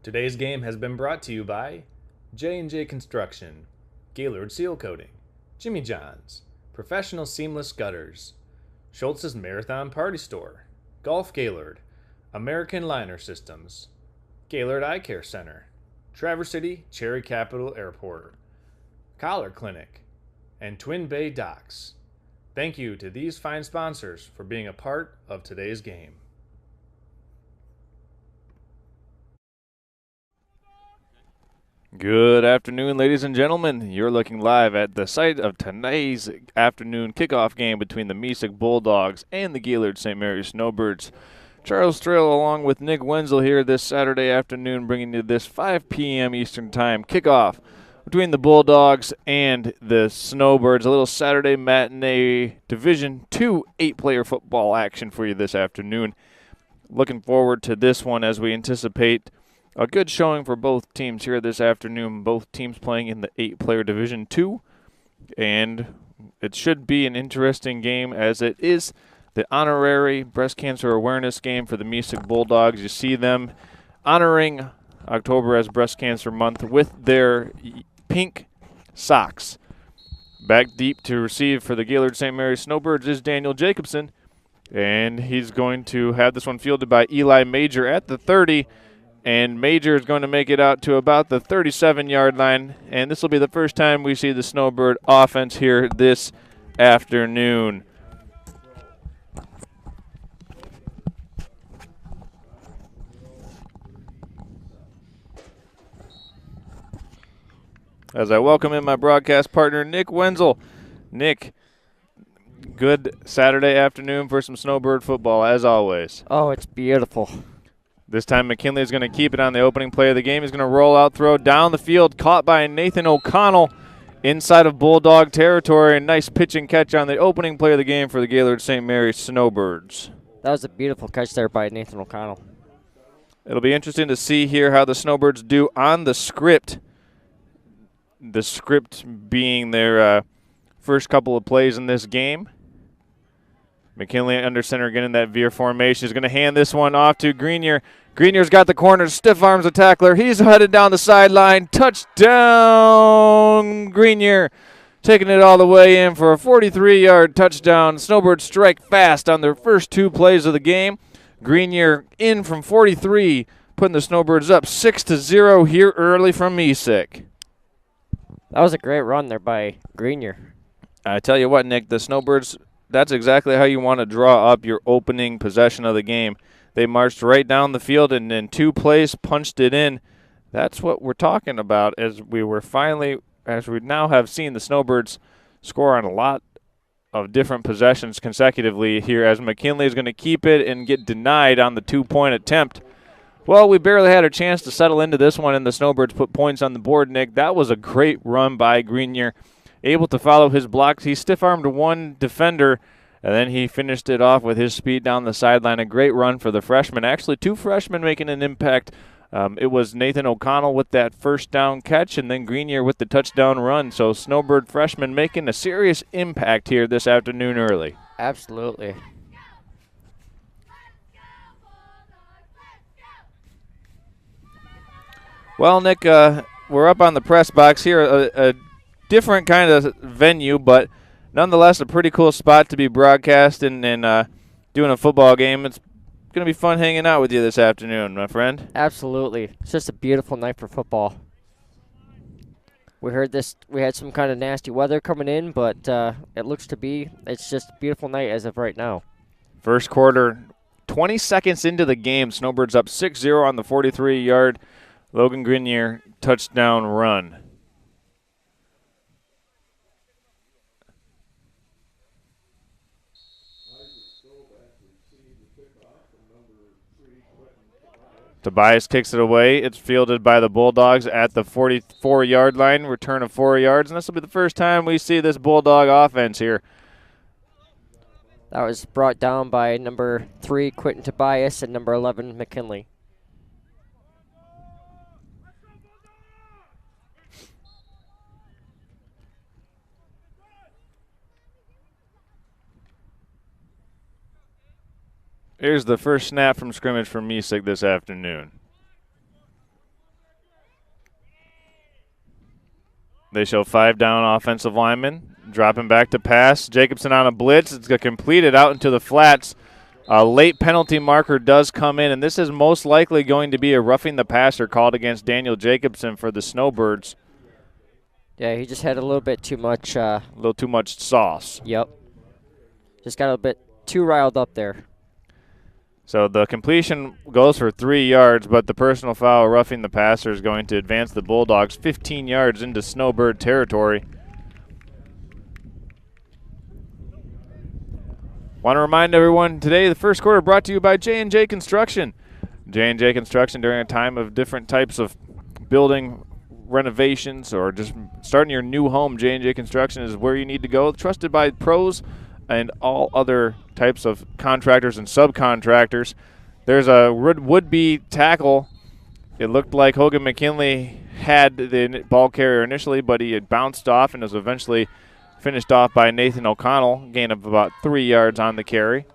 Today's game has been brought to you by J&J Construction, Gaylord Seal Coating, Jimmy John's, Professional Seamless Gutters, Schultz's Marathon Party Store, Golf Gaylord, American Liner Systems, Gaylord Eye Care Center, Traverse City Cherry Capital Airport, Collar Clinic, and Twin Bay Docks. Thank you to these fine sponsors for being a part of today's game. Good afternoon, ladies and gentlemen. You're looking live at the site of tonight's afternoon kickoff game between the Mesick Bulldogs and the Gaylord St. Mary's Snowbirds. Charles Trail along with Nick Wenzel here this Saturday afternoon, bringing you this 5 p.m. Eastern Time kickoff between the Bulldogs and the Snowbirds. A little Saturday matinee Division II 8-player football action for you this afternoon. Looking forward to this one as we anticipate a good showing for both teams here this afternoon. Both teams playing in the 8-player Division II, and it should be an interesting game as it is the honorary breast cancer awareness game for the Mesick Bulldogs. You see them honoring October as Breast Cancer Month with their pink socks. Back deep to receive for the Gaylord St. Mary's Snowbirds is Daniel Jacobson, and he's going to have this one fielded by Eli Major at the 30. And Major is going to make it out to about the 37-yard line. And this will be the first time we see the Snowbird offense here this afternoon. As I welcome in my broadcast partner, Nick Wenzel. Nick, good Saturday afternoon for some Snowbird football, as always. Oh, it's beautiful. This time McKinley is going to keep it on the opening play of the game. He's going to roll out, throw down the field, caught by Nathan O'Connell inside of Bulldog territory. A nice pitch and catch on the opening play of the game for the Gaylord St. Mary's Snowbirds. That was a beautiful catch there by Nathan O'Connell. It'll be interesting to see here how the Snowbirds do on the script. The script being their first couple of plays in this game. McKinley under center again in that veer formation. Is going to hand this one off to Grenier. Grenier's got the corner, stiff arms the tackler. He's headed down the sideline. Touchdown, Grenier. Taking it all the way in for a 43-yard touchdown. Snowbirds strike fast on their first two plays of the game. Grenier in from 43, putting the Snowbirds up 6-0 here early from Mesick. That was a great run there by Grenier. I tell you what, Nick, the Snowbirds, that's exactly how you want to draw up your opening possession of the game. They marched right down the field and in two plays punched it in. That's what we're talking about as we now have seen the Snowbirds score on a lot of different possessions consecutively here as McKinley is going to keep it and get denied on the two-point attempt. Well, we barely had a chance to settle into this one, and the Snowbirds put points on the board, Nick. That was a great run by Grenier, able to follow his blocks. He stiff-armed one defender, and then he finished it off with his speed down the sideline. A great run for the freshman. Actually, two freshmen making an impact. It was Nathan O'Connell with that first down catch, and then Grenier with the touchdown run. So Snowbird freshmen making a serious impact here this afternoon early. Absolutely. Well, Nick, we're up on the press box here. A different kind of venue, but nonetheless a pretty cool spot to be broadcasting and doing a football game. It's going to be fun hanging out with you this afternoon, my friend. Absolutely. It's just a beautiful night for football. We had some kind of nasty weather coming in, but it looks to be, it's just a beautiful night as of right now. First quarter, 20 seconds into the game, Snowbirds up 6-0 on the 43-yard Logan Grenier touchdown run. Tobias kicks it away. It's fielded by the Bulldogs at the 44-yard line, return of 4 yards, and this will be the first time we see this Bulldog offense here. That was brought down by number 3, Quentin Tobias, and number 11, McKinley. Here's the first snap from scrimmage for Mesick this afternoon. They show 5 down offensive linemen. Dropping back to pass. Jacobson on a blitz. It's completed out into the flats. A late penalty marker does come in, and this is most likely going to be a roughing the passer called against Daniel Jacobson for the Snowbirds. Yeah, he just had a little bit too much. A little too much sauce. Yep. Just got a bit too riled up there. So the completion goes for 3 yards, but the personal foul roughing the passer is going to advance the Bulldogs 15 yards into Snowbird territory. Want to remind everyone today the first quarter brought to you by J&J Construction. J&J Construction during a time of different types of building renovations or just starting your new home. J&J Construction is where you need to go. Trusted by pros and all other types of contractors and subcontractors. There's a would-be tackle. It looked like Hogan McKinley had the ball carrier initially, but he had bounced off and was eventually finished off by Nathan O'Connell, gain of about 3 yards on the carry.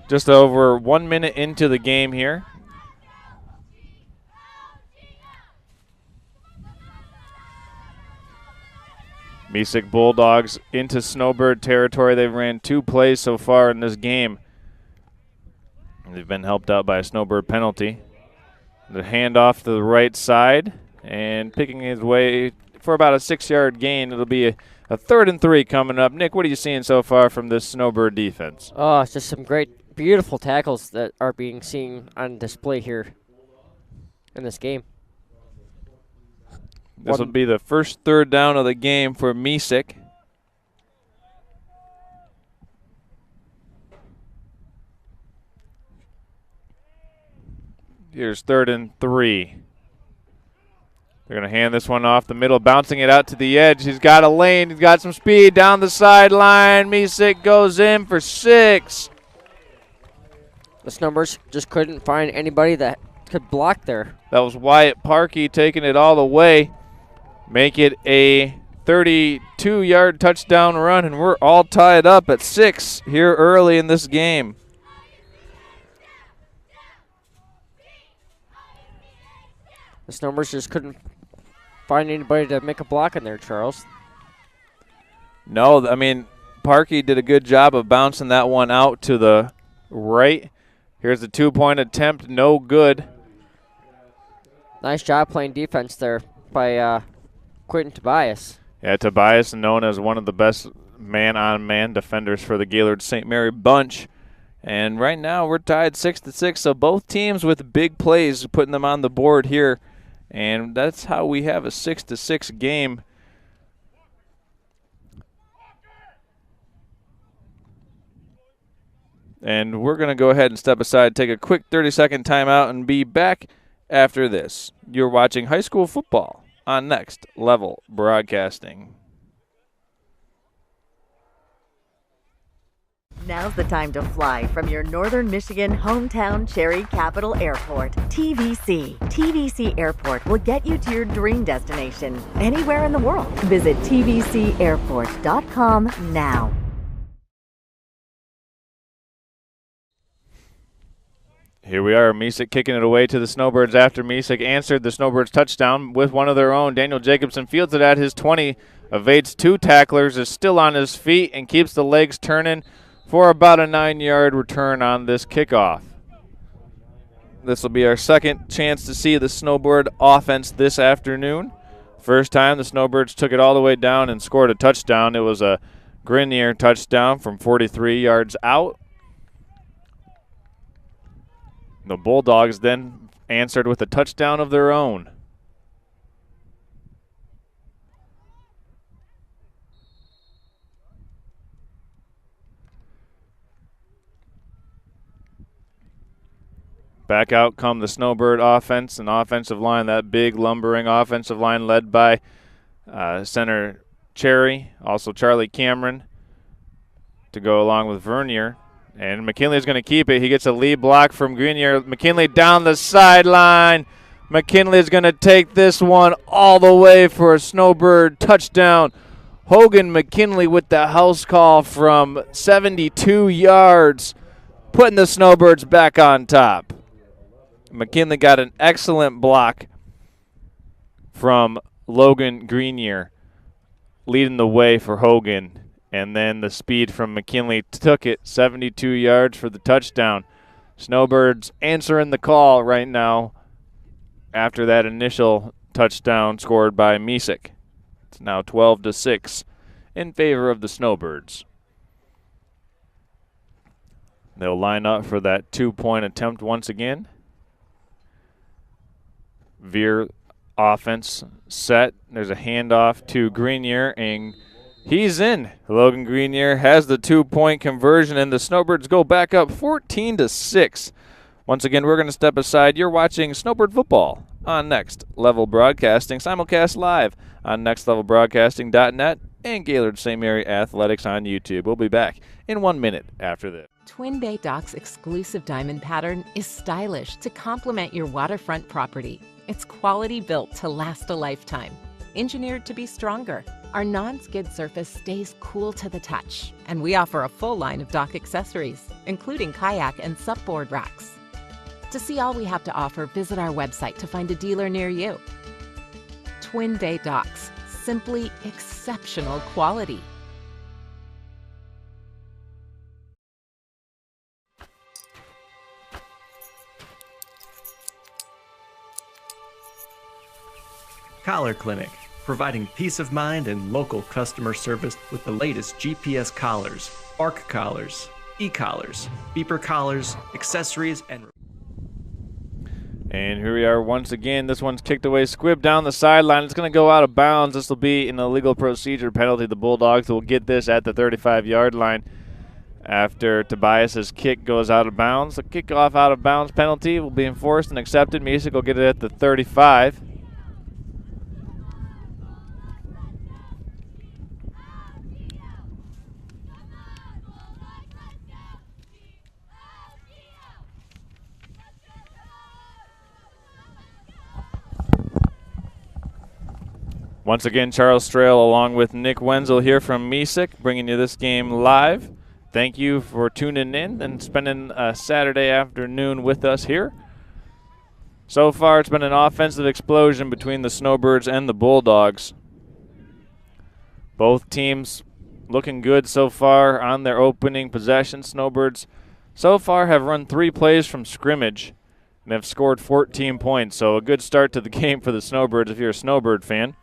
Just over 1 minute into the game here. Mesick Bulldogs into Snowbird territory. They've ran 2 plays so far in this game. They've been helped out by a Snowbird penalty. The handoff to the right side. And picking his way for about a 6-yard gain. It'll be a 3rd and 3 coming up. Nick, what are you seeing so far from this Snowbird defense? Oh, it's just some great, beautiful tackles that are being seen on display here in this game. This will be the first 3rd down of the game for Mesick. Here's 3rd and 3. They're going to hand this one off the middle, bouncing it out to the edge. He's got a lane. He's got some speed down the sideline. Mesick goes in for 6. The Snowbirds just couldn't find anybody that could block there. That was Wyatt Parkey taking it all the way. Make it a 32-yard touchdown run, and we're all tied up at 6 here early in this game. The Snowbirds just couldn't find anybody to make a block in there, Charles. No, I mean, Parkey did a good job of bouncing that one out to the right. Here's the 2-point attempt, no good. Nice job playing defense there by Quentin Tobias. Yeah, Tobias known as one of the best man-on-man defenders for the Gaylord St. Mary bunch. And right now we're tied 6-6, so both teams with big plays putting them on the board here. And that's how we have a 6-6 game. And we're going to go ahead and step aside, take a quick 30-second timeout, and be back after this. You're watching high school football on Next Level Broadcasting. Now's the time to fly from your northern Michigan hometown Cherry Capital Airport, TVC. TVC Airport will get you to your dream destination anywhere in the world. Visit tvcairport.com now. Here we are, Mesick kicking it away to the Snowbirds after Mesick answered the Snowbirds touchdown with one of their own. Daniel Jacobson fields it at his 20, evades 2 tacklers, is still on his feet, and keeps the legs turning for about a 9-yard return on this kickoff. This will be our second chance to see the Snowbird offense this afternoon. First time the Snowbirds took it all the way down and scored a touchdown. It was a Grenier touchdown from 43 yards out. The Bulldogs then answered with a touchdown of their own. Back out come the Snowbird offense and offensive line, that big lumbering offensive line led by center Cherry, also Charlie Cameron to go along with Vernier. And McKinley's going to keep it. He gets a lead block from Grenier. McKinley down the sideline. McKinley's going to take this one all the way for a Snowbird touchdown. Hogan McKinley with the house call from 72 yards, putting the Snowbirds back on top. McKinley got an excellent block from Logan Greenier, leading the way for Hogan. And then the speed from McKinley took it 72 yards for the touchdown. Snowbirds answering the call right now after that initial touchdown scored by Mesick. It's now 12-6 in favor of the Snowbirds. They'll line up for that 2-point attempt once again. Veer offense set. There's a handoff to Greenier, and he's in. Logan Greenier has the 2-point conversion, and the Snowbirds go back up 14-6. Once again, we're going to step aside. You're watching Snowbird football on Next Level Broadcasting, simulcast live on nextlevelbroadcasting.net and Gaylord St. Mary Athletics on YouTube. We'll be back in 1 minute after this. Twin Bay Dock's exclusive diamond pattern is stylish to complement your waterfront property. It's quality built to last a lifetime, engineered to be stronger. Our non-skid surface stays cool to the touch, and we offer a full line of dock accessories, including kayak and supboard racks. To see all we have to offer, visit our website to find a dealer near you. Twin Bay Docks, simply exceptional quality. Collar Clinic, providing peace of mind and local customer service with the latest GPS collars, ARC collars, e-collars, beeper collars, accessories, And here we are once again. This one's kicked away. Squibb down the sideline. It's going to go out of bounds. This will be an illegal procedure penalty. The Bulldogs will get this at the 35-yard line after Tobias's kick goes out of bounds. The kickoff out of bounds penalty will be enforced and accepted. Mesick will get it at the 35. Once again, Charles Strail along with Nick Wenzel here from Mesick, bringing you this game live. Thank you for tuning in and spending a Saturday afternoon with us here. So far, it's been an offensive explosion between the Snowbirds and the Bulldogs. Both teams looking good so far on their opening possession. Snowbirds so far have run 3 plays from scrimmage and have scored 14 points. So a good start to the game for the Snowbirds if you're a Snowbird fan.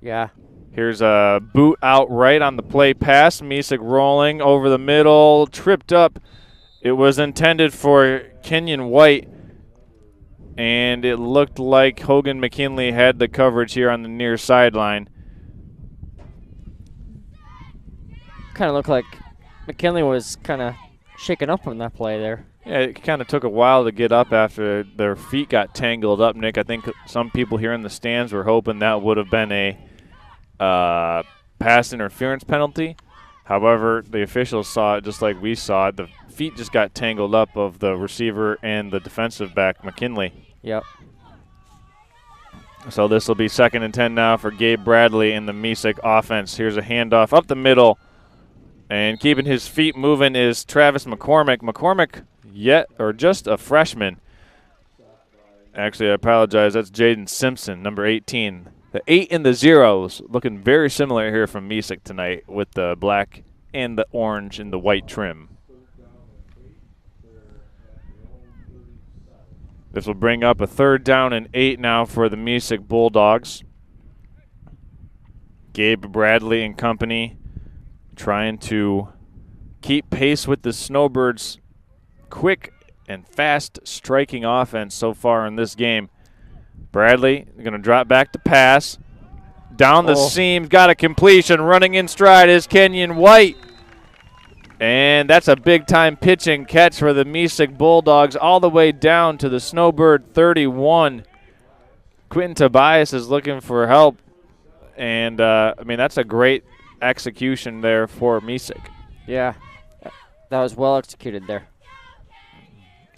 Yeah. Here's a boot out right on the play pass. Mesick rolling over the middle, tripped up. It was intended for Kenyon White, and it looked like Hogan McKinley had the coverage here on the near sideline. Kind of looked like McKinley was kind of shaken up on that play there. Yeah, it kind of took a while to get up after their feet got tangled up, Nick. I think some people here in the stands were hoping that would have been a pass interference penalty. However, the officials saw it just like we saw it. The feet just got tangled up of the receiver and the defensive back, McKinley. Yep. So this will be 2nd and 10 now for Gabe Bradley in the Mesick offense. Here's a handoff up the middle. And keeping his feet moving is Travis McCormick. McCormick just a freshman. Actually, I apologize. That's Jaden Simpson, number 18. The 8 and the 0s looking very similar here from Mesick tonight with the black and the orange and the white trim. This will bring up a 3rd down and 8 now for the Mesick Bulldogs. Gabe Bradley and company trying to keep pace with the Snowbirds' quick and fast striking offense so far in this game. Bradley going to drop back to pass. Down the seam, got a completion. Running in stride is Kenyon White. And that's a big-time pitch and catch for the Mesick Bulldogs all the way down to the Snowbird 31. Quentin Tobias is looking for help. And, that's a great execution there for Mesick. Yeah, that was well executed there.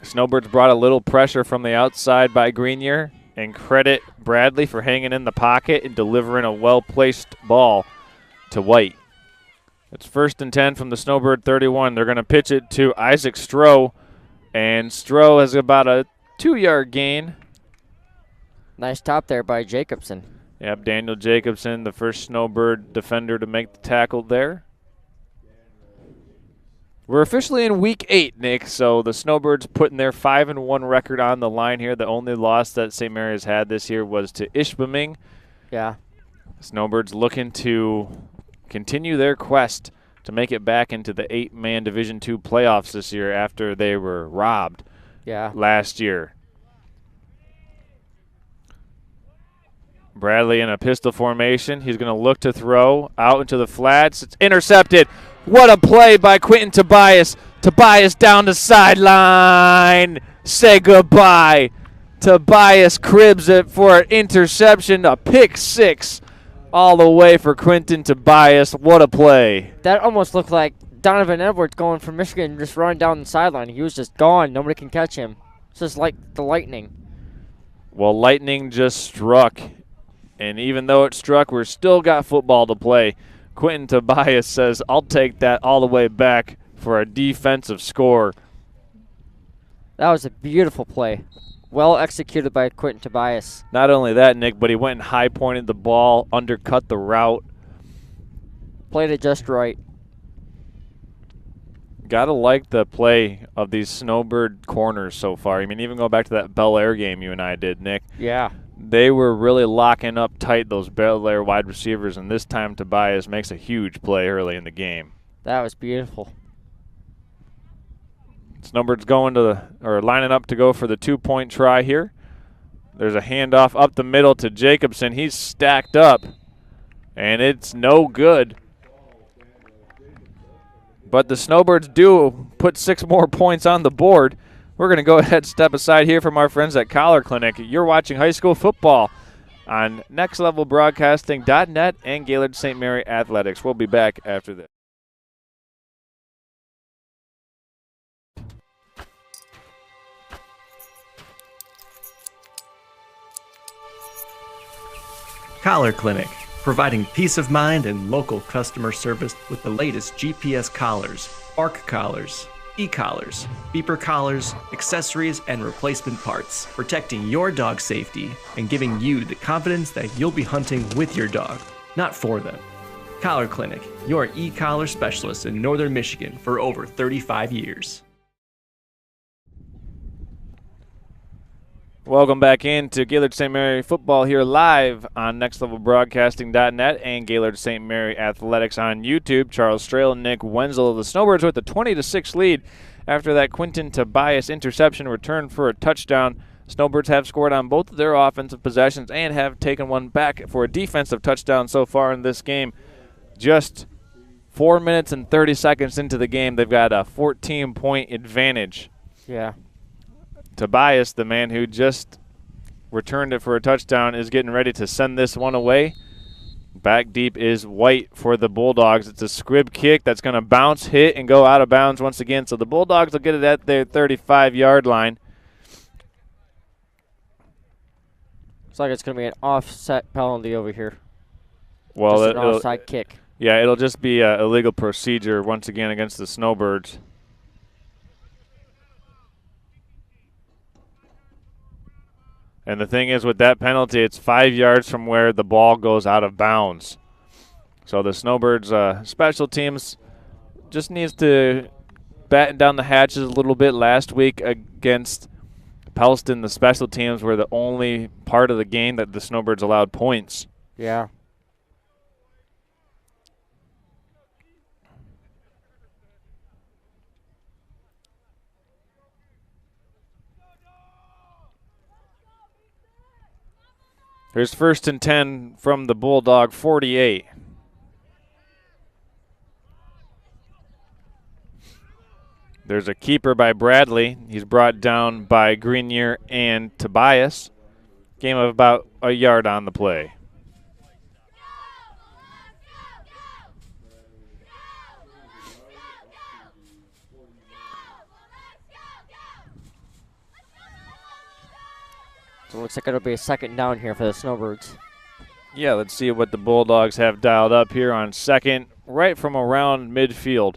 Snowbirds brought a little pressure from the outside by Greenier, and credit Bradley for hanging in the pocket and delivering a well-placed ball to White. It's 1st and 10 from the Snowbird 31. They're going to pitch it to Isaac Stroh, and Stroh has about a 2-yard gain. Nice stop there by Jacobson. Yep, Daniel Jacobson, the first Snowbird defender to make the tackle there. We're officially in week 8, Nick, so the Snowbirds putting their 5-1 record on the line here. The only loss that St. Mary's had this year was to Ishpeming. Yeah. Snowbirds looking to continue their quest to make it back into the 8-man Division II playoffs this year after they were robbed last year. Bradley in a pistol formation. He's going to look to throw out into the flats. It's intercepted. What a play by Quentin Tobias. Tobias down the sideline. Say goodbye. Tobias cribs it for an interception, a pick 6 all the way for Quentin Tobias. What a play. That almost looked like Donovan Edwards going from Michigan, just running down the sideline. He was just gone. Nobody can catch him. It's just like the lightning. Well, lightning just struck. And even though it struck, we're still got football to play. Quentin Tobias says, I'll take that all the way back for a defensive score. That was a beautiful play. Well executed by Quentin Tobias. Not only that, Nick, but he went and high-pointed the ball, undercut the route. Played it just right. Gotta like the play of these Snowbird corners so far. I mean, even go back to that Bel Air game you and I did, Nick. Yeah. They were really locking up tight, those Bel Air wide receivers, and this time Tobias makes a huge play early in the game. That was beautiful. Snowbirds going to lining up to go for the 2-point try here. There's a handoff up the middle to Jacobson. He's stacked up, and it's no good. But the Snowbirds do put 6 more points on the board. We're going to go ahead and step aside here from our friends at Collar Clinic. You're watching high school football on nextlevelbroadcasting.net and Gaylord St. Mary Athletics. We'll be back after this. Collar Clinic, providing peace of mind and local customer service with the latest GPS collars, ARC collars, e-collars, beeper collars, accessories, and replacement parts, protecting your dog's safety and giving you the confidence that you'll be hunting with your dog, not for them. Collar Clinic, your e-collar specialist in Northern Michigan for over 35 years. Welcome back into Gaylord St. Mary football here live on nextlevelbroadcasting.net and Gaylord St. Mary Athletics on YouTube. Charles Strail and Nick Wenzel. The Snowbirds with a 20-6 lead after that Quentin Tobias interception return for a touchdown. Snowbirds have scored on both of their offensive possessions and have taken one back for a defensive touchdown so far in this game. Just 4 minutes and 30 seconds into the game, they've got a 14-point advantage. Yeah. Tobias, the man who just returned it for a touchdown, is getting ready to send this one away. Back deep is White for the Bulldogs. It's a squib kick that's going to bounce, hit, and go out of bounds once again. So the Bulldogs will get it at their 35-yard line. Looks like it's going to be an offset penalty over here. Well, just an offside kick. Yeah, it'll just be a illegal procedure once again against the Snowbirds. And the thing is, with that penalty, it's 5 yards from where the ball goes out of bounds. So the Snowbirds special teams just needs to batten down the hatches a little bit. Last week against Pelston, the special teams were the only part of the game that the Snowbirds allowed points. Yeah. Here's 1st and 10 from the Bulldog 48. There's a keeper by Bradley. He's brought down by Grenier and Tobias. Game of about a yard on the play. So it looks like it'll be a 2nd down here for the Snowbirds. Yeah, let's see what the Bulldogs have dialed up here on 2nd, right from around midfield.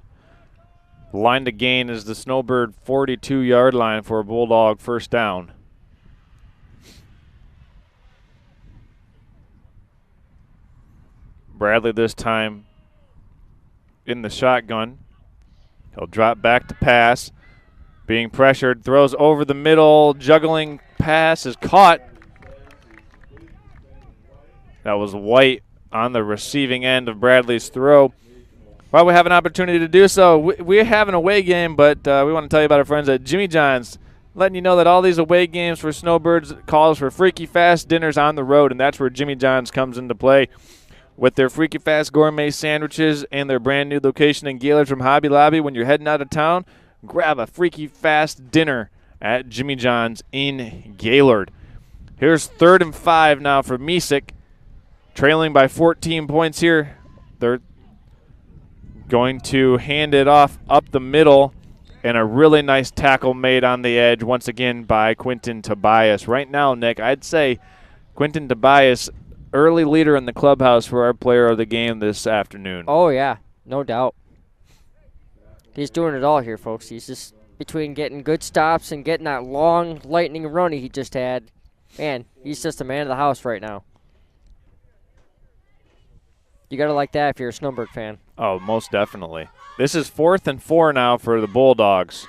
Line to gain is the Snowbird 42-yard line for a Bulldog 1st down. Bradley this time in the shotgun. He'll drop back to pass. Being pressured, throws over the middle, juggling pass is caught. That was White on the receiving end of Bradley's throw. While we have an opportunity to do so, we have an away game, but we want to tell you about our friends at Jimmy John's, letting you know that all these away games for Snowbirds calls for freaky fast dinners on the road, and that's where Jimmy John's comes into play. With their freaky fast gourmet sandwiches and their brand new location in Gaylord from Hobby Lobby, when you're heading out of town, grab a freaky fast dinner at Jimmy John's in Gaylord. Here's 3rd and 5 now for Mesick, trailing by 14 points here. They're going to hand it off up the middle, and a really nice tackle made on the edge once again by Quentin Tobias. Right now, Nick, I'd say Quentin Tobias, early leader in the clubhouse for our player of the game this afternoon. Oh, yeah, no doubt. He's doing it all here, folks. He's just between getting good stops and getting that long lightning run he just had. Man, he's just a man of the house right now. You got to like that if you're a Snowbird fan. Oh, most definitely. This is 4th and 4 now for the Bulldogs.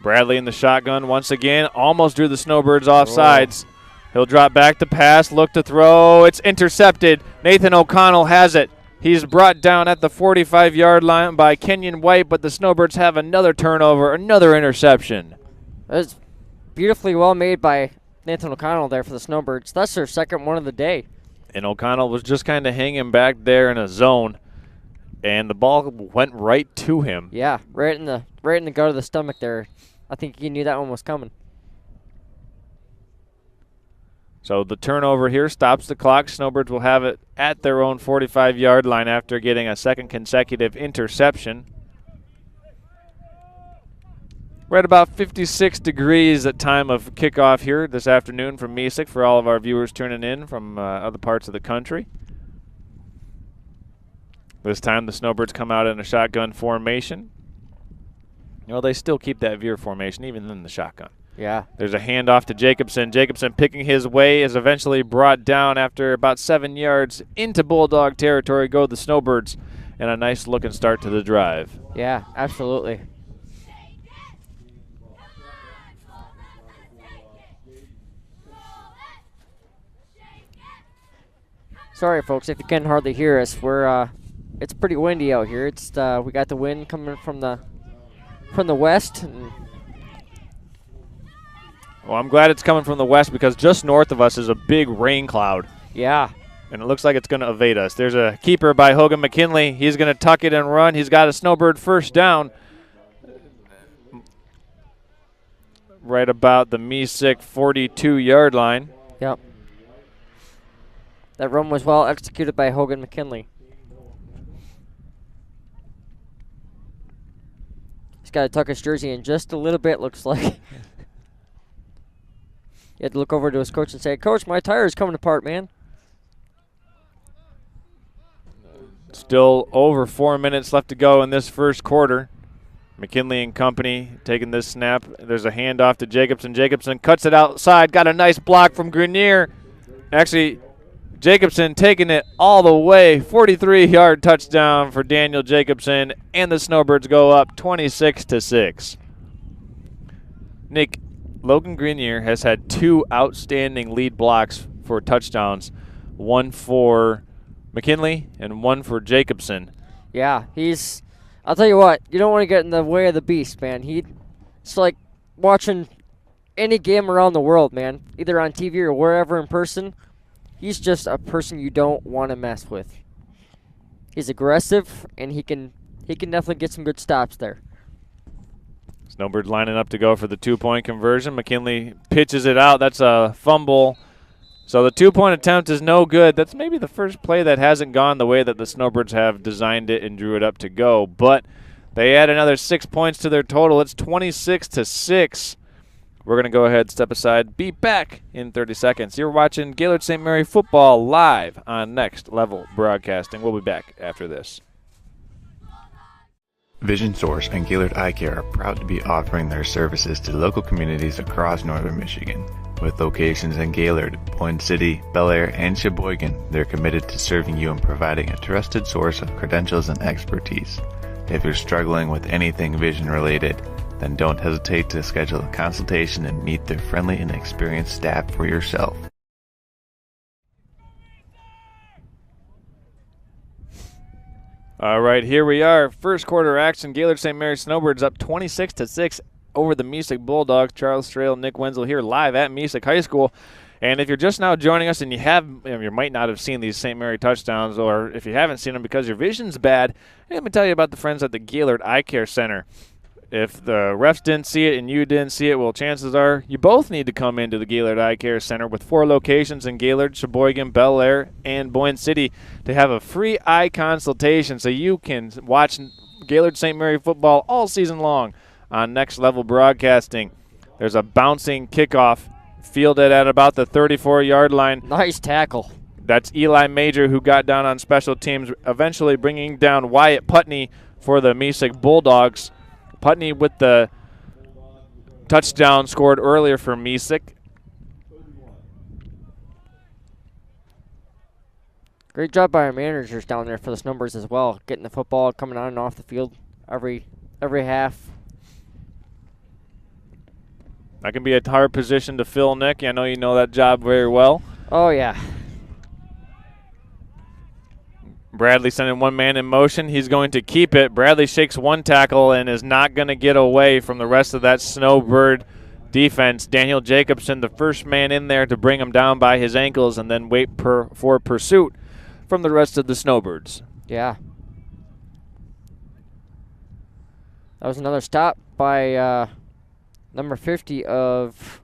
Bradley in the shotgun once again. Almost drew the Snowbirds off sides. He'll drop back to pass, look to throw. It's intercepted. Nathan O'Connell has it. He's brought down at the 45-yard line by Kenyon White, but the Snowbirds have another turnover, another interception. That's beautifully well made by Nathan O'Connell there for the Snowbirds. That's their second one of the day. And O'Connell was just kind of hanging back there in a zone, and the ball went right to him. Yeah, right in the gut of the stomach there. I think he knew that one was coming. So the turnover here stops the clock. Snowbirds will have it at their own 45-yard line after getting a second consecutive interception. We're at about 56 degrees at time of kickoff here this afternoon from Mesick for all of our viewers tuning in from other parts of the country. This time the Snowbirds come out in a shotgun formation. Well, they still keep that veer formation even in the shotgun. Yeah. There's a handoff to Jacobson. Jacobson picking his way is eventually brought down after about 7 yards into Bulldog territory. Go the Snowbirds, and a nice looking start to the drive. Yeah, absolutely. Sorry, folks, if you can hardly hear us. It's pretty windy out here. It's we got the wind coming from the west. Well, I'm glad it's coming from the west because just north of us is a big rain cloud. Yeah. And it looks like it's going to evade us. There's a keeper by Hogan McKinley. He's going to tuck it and run. He's got a Snowbird first down. Right about the Mesick 42-yard line. Yep. That run was well executed by Hogan McKinley. He's got to tuck his jersey in just a little bit, looks like. He had to look over to his coach and say, "Coach, my tire is coming apart, man." Still over 4 minutes left to go in this first quarter. McKinley and company taking this snap. There's a handoff to Jacobson. Jacobson cuts it outside. Got a nice block from Grenier. Actually, Jacobson taking it all the way. 43-yard touchdown for Daniel Jacobson, and the Snowbirds go up 26-6. Nick, Logan Grenier has had 2 outstanding lead blocks for touchdowns, one for McKinley and one for Jacobson. Yeah, I'll tell you what, you don't want to get in the way of the beast, man. It's like watching any game around the world, man, either on TV or wherever in person. He's just a person you don't want to mess with. He's aggressive, and he can definitely get some good stops there. Snowbirds lining up to go for the 2-point conversion. McKinley pitches it out. That's a fumble. So the 2-point attempt is no good. That's maybe the first play that hasn't gone the way that the Snowbirds have designed it and drew it up to go. But they add another 6 points to their total. It's 26-6. We're going to go ahead, step aside, be back in 30 seconds. You're watching Gaylord St. Mary football live on Next Level Broadcasting. We'll be back after this. Vision Source and Gaylord Eye Care are proud to be offering their services to local communities across northern Michigan. With locations in Gaylord, Boyne City, Bel Air, and Sheboygan, they're committed to serving you and providing a trusted source of credentials and expertise. If you're struggling with anything vision related, then don't hesitate to schedule a consultation and meet their friendly and experienced staff for yourself. All right, here we are. First quarter action. Gaylord St. Mary Snowbirds up 26-6 over the Mesick Bulldogs. Charles Strail, Nick Wenzel here live at Mesick High School. And if you're just now joining us and you might not have seen these St. Mary touchdowns, or if you haven't seen them because your vision's bad, let me tell you about the friends at the Gaylord Eye Care Center. If the refs didn't see it and you didn't see it, well, chances are you both need to come into the Gaylord Eye Care Center with 4 locations in Gaylord, Sheboygan, Bel Air, and Boyne City to have a free eye consultation so you can watch Gaylord St. Mary football all season long on Next Level Broadcasting. There's a bouncing kickoff fielded at about the 34-yard line. Nice tackle. That's Eli Major, who got down on special teams, eventually bringing down Wyatt Putney for the Mesick Bulldogs. Putney with the touchdown scored earlier for Mesick. Great job by our managers down there for the Snowbirds as well, getting the football coming on and off the field every half. That can be a hard position to fill, Nick. I know you know that job very well. Oh, yeah. Bradley sending one man in motion. He's going to keep it. Bradley shakes one tackle and is not going to get away from the rest of that Snowbird defense. Daniel Jacobson, the first man in there to bring him down by his ankles and then wait for pursuit from the rest of the Snowbirds. Yeah. That was another stop by number 50 of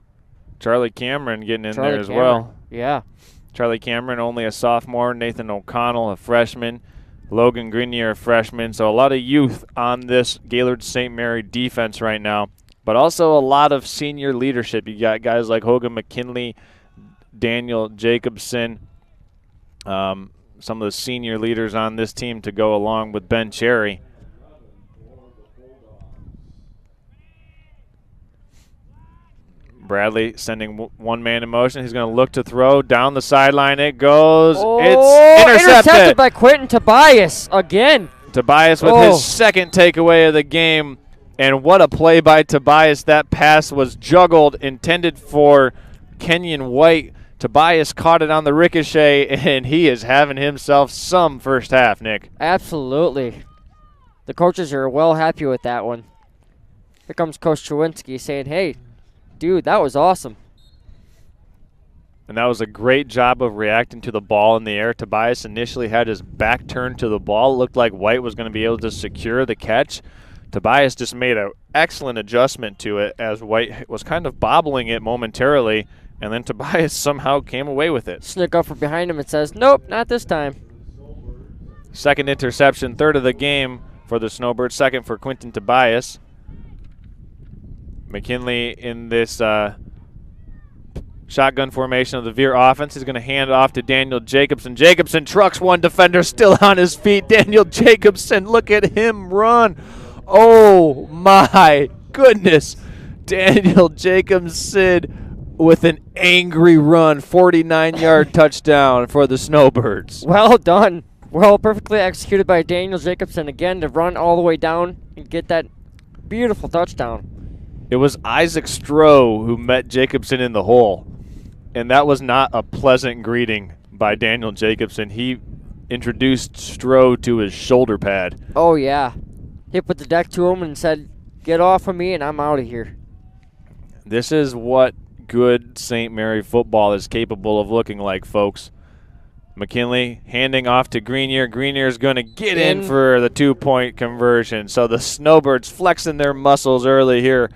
Charlie Cameron getting in Charlie there as Cameron. well. Yeah. Charlie Cameron, only a sophomore. Nathan O'Connell, a freshman. Logan Grenier, a freshman. So a lot of youth on this Gaylord St. Mary defense right now, but also a lot of senior leadership. You got guys like Hogan McKinley, Daniel Jacobson, some of the senior leaders on this team to go along with Ben Cherry. Bradley sending one man in motion. He's going to look to throw down the sideline. It goes. Oh, it's intercepted by Quentin Tobias again. Tobias with his second takeaway of the game. And what a play by Tobias. That pass was juggled, intended for Kenyon White. Tobias caught it on the ricochet, and he is having himself some first half, Nick. Absolutely. The coaches are well happy with that one. Here comes Coach Chewinski saying, hey, dude, that was awesome. And that was a great job of reacting to the ball in the air. Tobias initially had his back turned to the ball. It looked like White was going to be able to secure the catch. Tobias just made an excellent adjustment to it as White was kind of bobbling it momentarily, and then Tobias somehow came away with it. Snuck up from behind him and says, nope, not this time. Second interception, third of the game for the Snowbirds, second for Quentin Tobias. McKinley in this shotgun formation of the Veer offense is going to hand off to Daniel Jacobson. Jacobson trucks one defender still on his feet. Daniel Jacobson, look at him run. Oh, my goodness. Daniel Jacobson with an angry run, 49-yard touchdown for the Snowbirds. Well done. Well, perfectly executed by Daniel Jacobson again to run all the way down and get that beautiful touchdown. It was Isaac Stroh who met Jacobson in the hole, and that was not a pleasant greeting by Daniel Jacobson. He introduced Stroh to his shoulder pad. Oh, yeah. He put the deck to him and said, get off of me and I'm out of here. This is what good St. Mary football is capable of looking like, folks. McKinley handing off to Grenier. Grenier's going to get in for the 2-point conversion. So the Snowbirds flexing their muscles early here,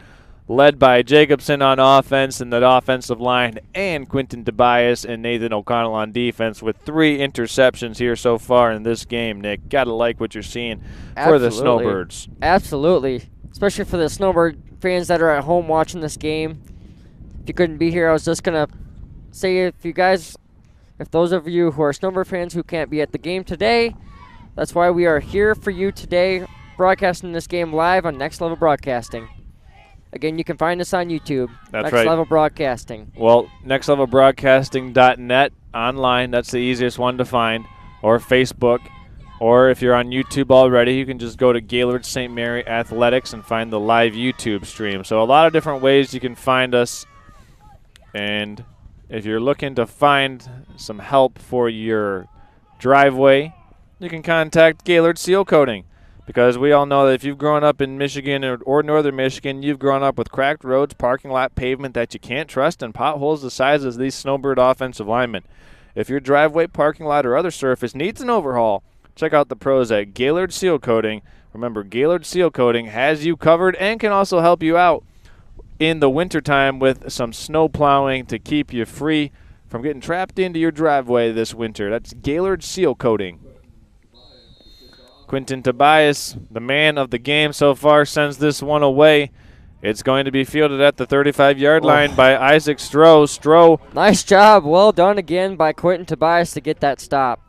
led by Jacobson on offense and that offensive line, and Quentin Tobias and Nathan O'Connell on defense with 3 interceptions here so far in this game, Nick. Got to like what you're seeing for the Snowbirds. Absolutely. Especially for the Snowbird fans that are at home watching this game. If you couldn't be here, I was just going to say if those of you who are Snowbird fans who can't be at the game today, that's why we are here for you today, broadcasting this game live on Next Level Broadcasting. Again, you can find us on YouTube. That's Next right. Level Broadcasting. Well, nextlevelbroadcasting.net online. That's the easiest one to find. Or Facebook. Or if you're on YouTube already, you can just go to Gaylord St. Mary Athletics and find the live YouTube stream. So a lot of different ways you can find us. And if you're looking to find some help for your driveway, you can contact Gaylord Seal Coating. Because we all know that if you've grown up in Michigan or northern Michigan, you've grown up with cracked roads, parking lot pavement that you can't trust, and potholes the size of these Snowbird offensive linemen. If your driveway, parking lot, or other surface needs an overhaul, check out the pros at Gaylord Seal Coating. Remember, Gaylord Seal Coating has you covered and can also help you out in the wintertime with some snow plowing to keep you free from getting trapped into your driveway this winter. That's Gaylord Seal Coating. Quentin Tobias, the man of the game so far, sends this one away. It's going to be fielded at the 35-yard line by Isaac Stroh. Nice job. Well done again by Quentin Tobias to get that stop.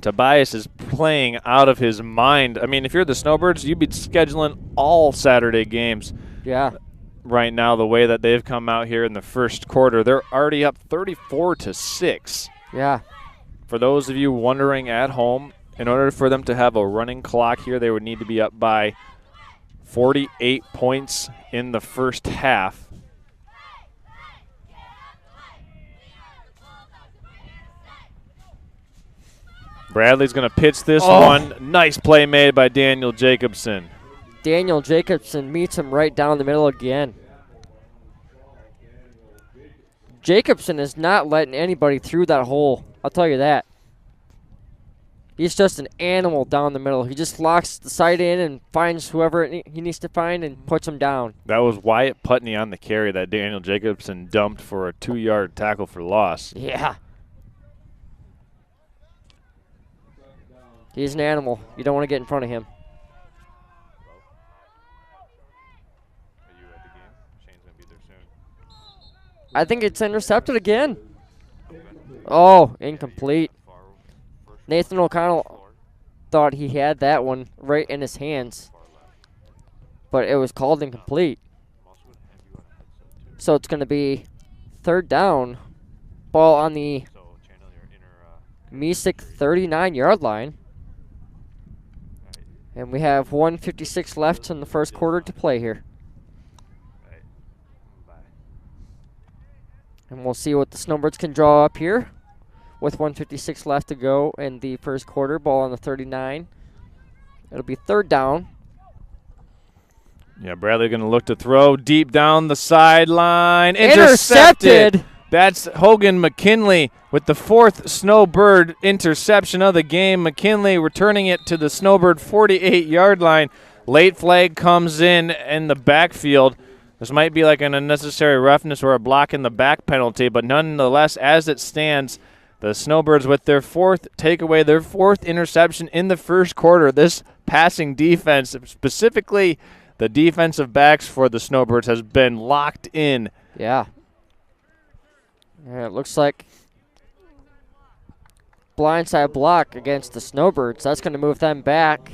Tobias is playing out of his mind. I mean, if you're the Snowbirds, you'd be scheduling all Saturday games. Yeah. Right now, the way that they've come out here in the first quarter, they're already up 34-6. Yeah. For those of you wondering at home, in order for them to have a running clock here, they would need to be up by 48 points in the first half. Bradley's going to pitch this one. Nice play made by Daniel Jacobson. Daniel Jacobson meets him right down the middle again. Jacobson is not letting anybody through that hole. I'll tell you that. He's just an animal down the middle. He just locks the sight in and finds whoever he needs to find and puts him down. That was Wyatt Putney on the carry that Daniel Jacobson dumped for a 2-yard tackle for loss. Yeah. He's an animal. You don't want to get in front of him. Are you at the game? Shane's going to be there soon. I think it's intercepted again. Oh, incomplete. Nathan O'Connell thought he had that one right in his hands, but it was called incomplete. So it's going to be third down. Ball on the Mesick 39-yard line. And we have 1:56 left in the first quarter to play here. And we'll see what the Snowbirds can draw up here. With 1:56 left to go in the first quarter, ball on the 39. It'll be third down. Yeah, Bradley going to look to throw deep down the sideline. Intercepted! That's Hogan McKinley with the 4th Snowbird interception of the game. McKinley returning it to the Snowbird 48-yard line. Late flag comes in the backfield. This might be like an unnecessary roughness or a block in the back penalty, but nonetheless, as it stands, the Snowbirds with their 4th takeaway, their 4th interception in the first quarter. This passing defense, specifically the defensive backs for the Snowbirds, has been locked in. Yeah. It looks like blindside block against the Snowbirds. That's going to move them back.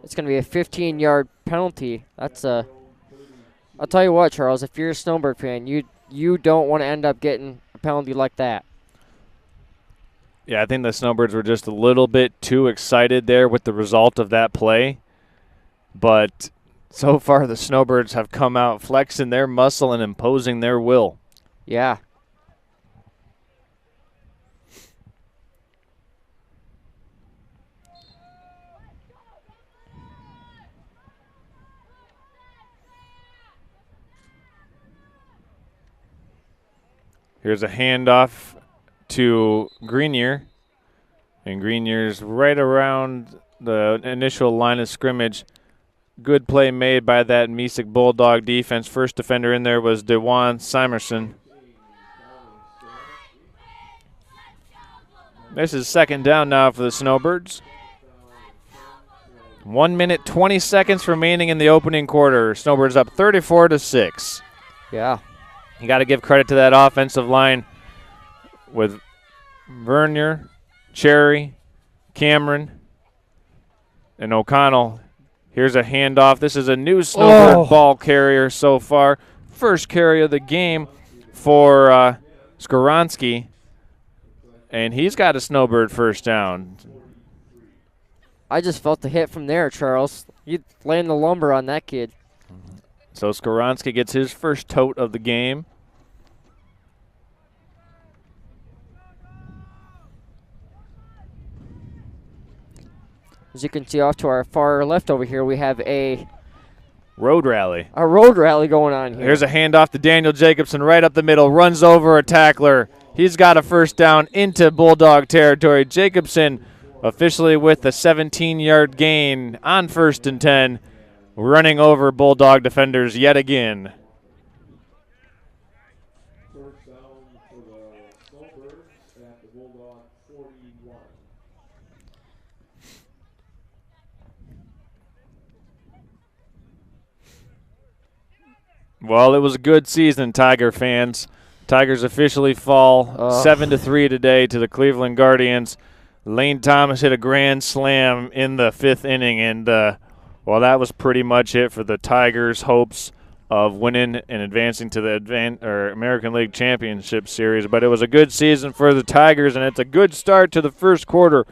It's going to be a 15-yard penalty. That's a... I'll tell you what, Charles, if you're a Snowbird fan, you don't want to end up getting a penalty like that. Yeah, I think the Snowbirds were just a little bit too excited there with the result of that play. But so far the Snowbirds have come out flexing their muscle and imposing their will. Yeah. Here's a handoff to Greenier. And Greenier's right around the initial line of scrimmage. Good play made by that Mesick Bulldog defense. First defender in there was DeJuan Simerson. This is second down now for the Snowbirds. 1 minute, 20 seconds remaining in the opening quarter. Snowbirds up 34-6. Yeah. You got to give credit to that offensive line with Vernier, Cherry, Cameron, and O'Connell Here's a handoff. This is a new Snowbird ball carrier so far. First carry of the game for Skoronski. And he's got a Snowbird first down. I just felt the hit from there, Charles. You laying the lumber on that kid. So Skoronski gets his first tote of the game. As you can see off to our far left over here, we have a road rally. A road rally going on here. Here's a handoff to Daniel Jacobson right up the middle. Runs over a tackler. He's got a first down into Bulldog territory. Jacobson officially with a 17-yard gain on 1st and 10. Running over Bulldog defenders yet again. First down for the Snowbirds at the Bulldog 41. Well, it was a good season, Tiger fans. Tigers officially fall 7-3 today to the Cleveland Guardians. Lane Thomas hit a grand slam in the 5th inning, and well, that was pretty much it for the Tigers' hopes of winning and advancing to the American League Championship Series. But it was a good season for the Tigers, and it's a good start to the first quarter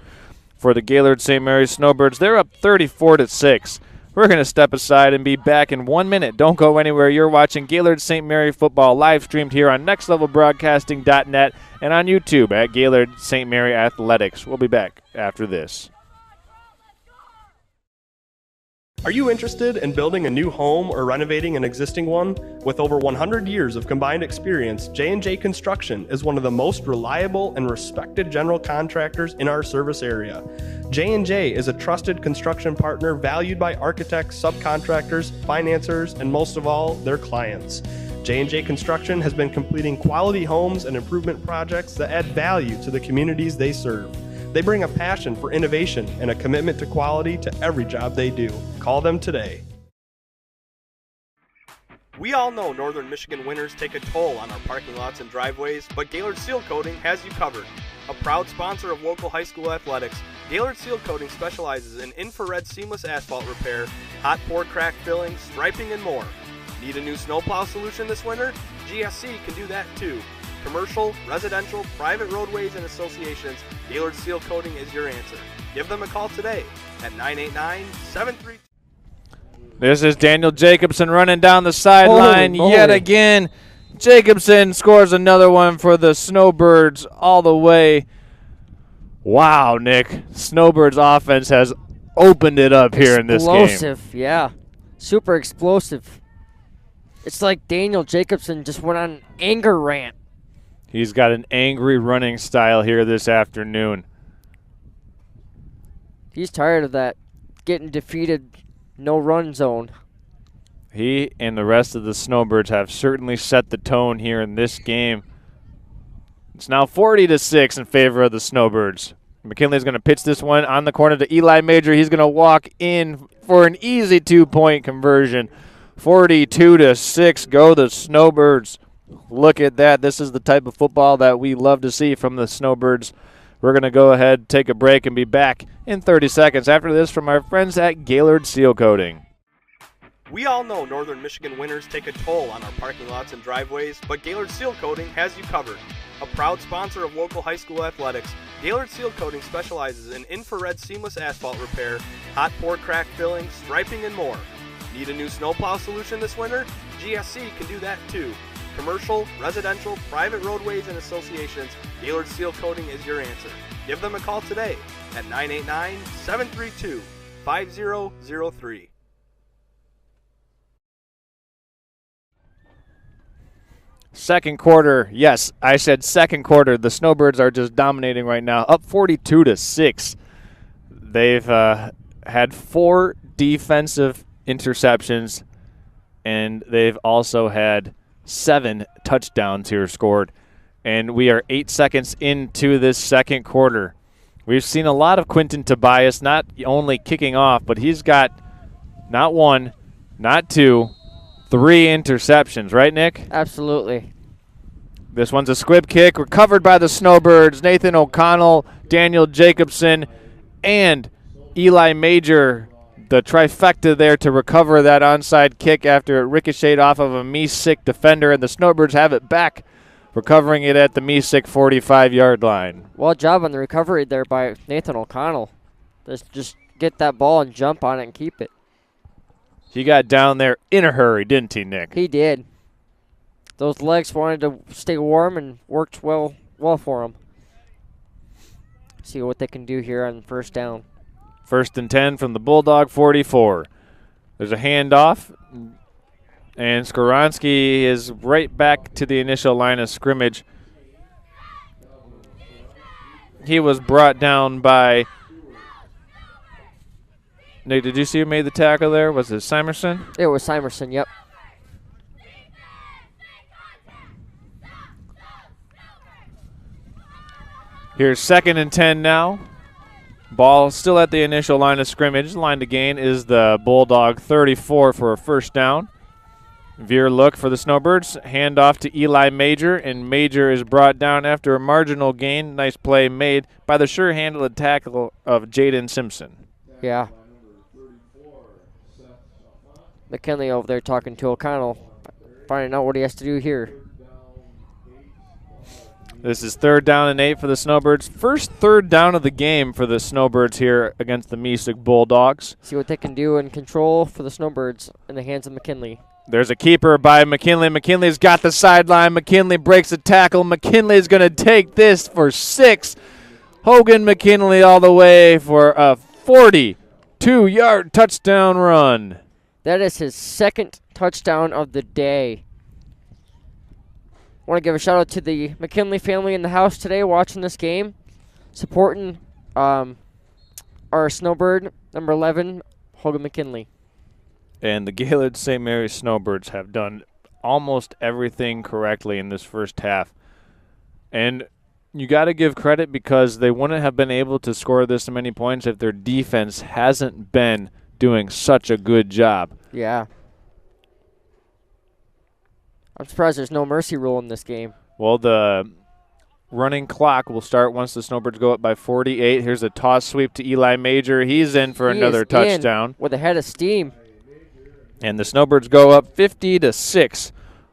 for the Gaylord St. Mary's Snowbirds. They're up 34-6. We're going to step aside and be back in 1 minute. Don't go anywhere. You're watching Gaylord St. Mary football live streamed here on nextlevelbroadcasting.net and on YouTube at Gaylord St. Mary Athletics. We'll be back after this. Are you interested in building a new home or renovating an existing one? With over 100 years of combined experience, J&J Construction is one of the most reliable and respected general contractors in our service area. J&J is a trusted construction partner valued by architects, subcontractors, financiers, and most of all, their clients. J&J Construction has been completing quality homes and improvement projects that add value to the communities they serve. They bring a passion for innovation and a commitment to quality to every job they do. Call them today. We all know northern Michigan winters take a toll on our parking lots and driveways, but Gaylord Seal Coating has you covered. A proud sponsor of local high school athletics, Gaylord Seal Coating specializes in infrared seamless asphalt repair, hot pour crack filling, striping, and more. Need a new snowplow solution this winter? GSC can do that too. Commercial, residential, private roadways, and associations, Gaylord Seal Coating is your answer. Give them a call today at 989-732. This is Daniel Jacobson running down the sideline Holy yet moly. again. Jacobson scores another one for the Snowbirds all the way. Wow, Nick. Snowbirds offense has opened it up here in this game. Explosive, yeah. Super explosive. It's like Daniel Jacobson just went on an anger rant. He's got an angry running style here this afternoon. He's tired of that getting defeated, no run zone. He and the rest of the Snowbirds have certainly set the tone here in this game. It's now 40-6 in favor of the Snowbirds. McKinley's going to pitch this one on the corner to Eli Major. He's going to walk in for an easy 2-point conversion. 42-6 go the Snowbirds. Look at that. This is the type of football that we love to see from the Snowbirds. We're going to go ahead, take a break, and be back in 30 seconds after this from our friends at Gaylord Seal Coating. We all know northern Michigan winters take a toll on our parking lots and driveways, but Gaylord Seal Coating has you covered. A proud sponsor of local high school athletics, Gaylord Seal Coating specializes in infrared seamless asphalt repair, hot pour crack filling, striping, and more. Need a new snowplow solution this winter? GSC can do that too. Commercial, residential, private roadways, and associations, Gaylord Seal Coating is your answer. Give them a call today at 989-732-5003. Second quarter, yes, I said second quarter. The Snowbirds are just dominating right now, up 42-6. They've had 4 defensive interceptions, and they've also had 7 touchdowns here scored. And we are 8 seconds into this second quarter. We've seen a lot of Quinton Tobias not only kicking off, but he's got not 1, not 2, 3 interceptions, right, Nick? Absolutely. This one's a squib kick, recovered by the Snowbirds. Nathan O'Connell, Daniel Jacobson, and Eli Major the trifecta there to recover that onside kick after it ricocheted off of a Mesick defender, and the Snowbirds have it back, recovering it at the Mesick 45-yard line. Well job on the recovery there by Nathan O'Connell. Just get that ball and jump on it and keep it. He got down there in a hurry, didn't he, Nick? He did. Those legs wanted to stay warm and worked well for him. See what they can do here on first down. 1st and 10 from the Bulldog 44. There's a handoff, and Skoronski is right back to the initial line of scrimmage. He was brought down by... Nick, did you see who made the tackle there? Was it Simerson? It was Simerson, yep. Here's 2nd and 10 now. Ball still at the initial line of scrimmage. Line to gain is the Bulldog 34 for a first down. Veer look for the Snowbirds. Hand off to Eli Major, and Major is brought down after a marginal gain. Nice play made by the sure-handled tackle of Jaden Simpson. Yeah. McKinley over there talking to O'Connell, finding out what he has to do here. This is 3rd down and 8 for the Snowbirds. First 3rd down of the game for the Snowbirds here against the Mesick Bulldogs. See what they can do in control for the Snowbirds in the hands of McKinley. There's a keeper by McKinley. McKinley's got the sideline. McKinley breaks a tackle. McKinley's going to take this for 6. Hogan McKinley all the way for a 42-yard touchdown run. That is his 2nd touchdown of the day. Want to give a shout out to the McKinley family in the house today watching this game, supporting our Snowbird, number 11, Hogan McKinley. And the Gaylord St. Mary's Snowbirds have done almost everything correctly in this first half. And you got to give credit because they wouldn't have been able to score this many points if their defense hasn't been doing such a good job. Yeah. I'm surprised there's no mercy rule in this game. Well, the running clock will start once the Snowbirds go up by 48. Here's a toss sweep to Eli Major. He's in for another touchdown. With a head of steam. And the Snowbirds go up 50-6.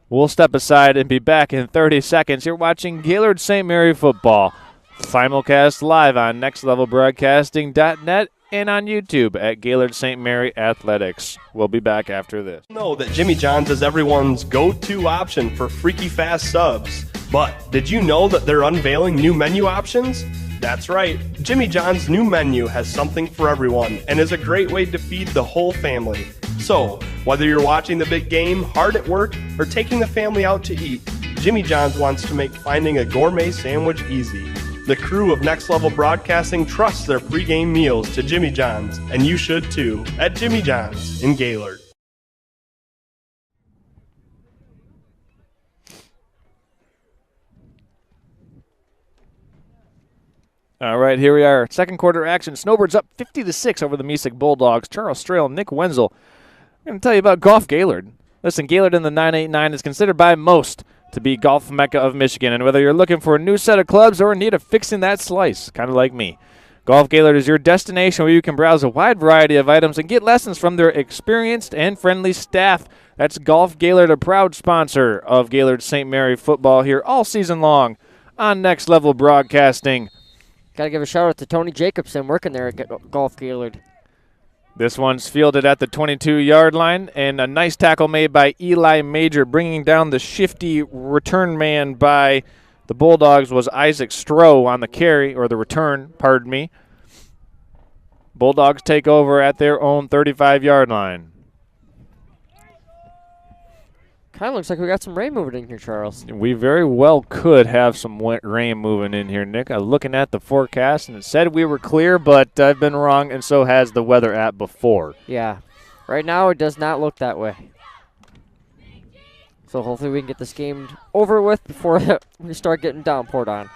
We'll step aside and be back in 30 seconds. You're watching Gaylord St. Mary football. Simulcast live on nextlevelbroadcasting.net and on YouTube at Gaylord St. Mary Athletics. We'll be back after this. Know that Jimmy John's is everyone's go-to option for freaky fast subs. But did you know that they're unveiling new menu options? That's right, Jimmy John's new menu has something for everyone and is a great way to feed the whole family. So, whether you're watching the big game, hard at work, or taking the family out to eat, Jimmy John's wants to make finding a gourmet sandwich easy. The crew of Next Level Broadcasting trusts their pregame meals to Jimmy John's, and you should too, at Jimmy John's in Gaylord. All right, here we are. Second quarter action. Snowbirds up 50-6 over the Mesick Bulldogs. Charles Strail, Nick Wenzel. I'm going to tell you about Golf Gaylord. Listen, Gaylord in the 989 is considered by most to be golf mecca of Michigan. And whether you're looking for a new set of clubs or in need of fixing that slice, kind of like me, Golf Gaylord is your destination where you can browse a wide variety of items and get lessons from their experienced and friendly staff. That's Golf Gaylord, a proud sponsor of Gaylord St. Mary football here all season long on Next Level Broadcasting. Got to give a shout out to Tony Jacobson working there at Golf Gaylord. This one's fielded at the 22-yard line, and a nice tackle made by Eli Major, bringing down the shifty return man by the Bulldogs was Isaac Stroh on the carry, or the return, pardon me. Bulldogs take over at their own 35-yard line. Kind of looks like we got some rain moving in here, Charles. We very well could have some rain moving in here, Nick. I was looking at the forecast, and it said we were clear, but I've been wrong, and so has the weather app before. Yeah. Right now, it does not look that way. So hopefully we can get this game over with before we start getting downpoured on.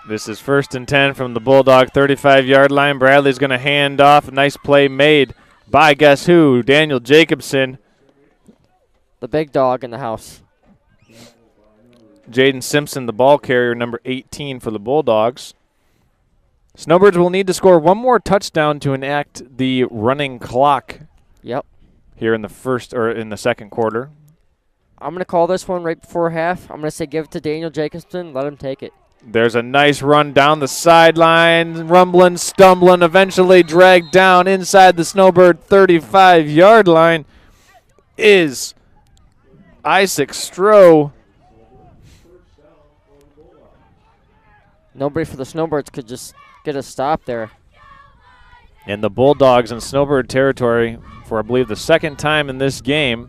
This is 1st and 10 from the Bulldog 35-yard line. Bradley's going to hand off. A nice play made by guess who? Daniel Jacobson. The big dog in the house. Jaden Simpson, the ball carrier, number 18 for the Bulldogs. Snowbirds will need to score one more touchdown to enact the running clock Yep. Here in the second quarter. I'm going to call this one right before half. I'm going to say give it to Daniel Jacobson. Let him take it. There's a nice run down the sideline, rumbling, stumbling, eventually dragged down inside the Snowbird 35-yard line is Isaac Stroh. Nobody for the Snowbirds could just get a stop there. And the Bulldogs in Snowbird territory for, I believe, the second time in this game.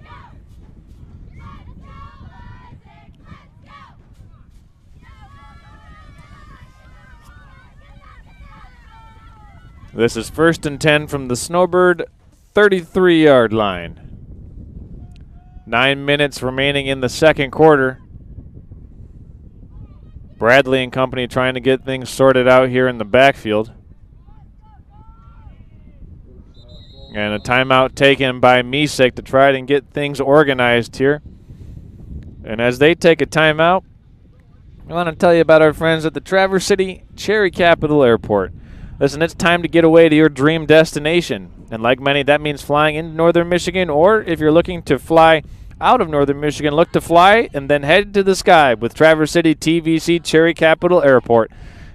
This is 1st and 10 from the Snowbird 33-yard line. 9 minutes remaining in the second quarter. Bradley and company trying to get things sorted out here in the backfield. And a timeout taken by Mesick to try and get things organized here. And as they take a timeout, I want to tell you about our friends at the Traverse City Cherry Capital Airport. Listen, it's time to get away to your dream destination. And like many, that means flying into northern Michigan, or if you're looking to fly out of northern Michigan, look to fly and then head to the sky with Traverse City TVC Cherry Capital Airport.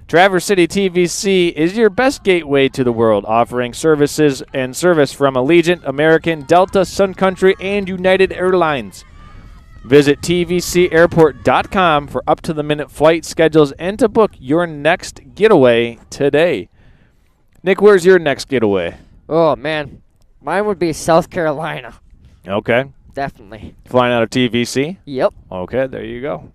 Traverse City TVC is your best gateway to the world, offering services and service from Allegiant, American, Delta, Sun Country, and United Airlines. Visit tvcairport.com for up-to-the-minute flight schedules and to book your next getaway today. Nick, where's your next getaway? Oh, man. Mine would be South Carolina. Okay. Definitely. Flying out of TVC? Yep. Okay, there you go.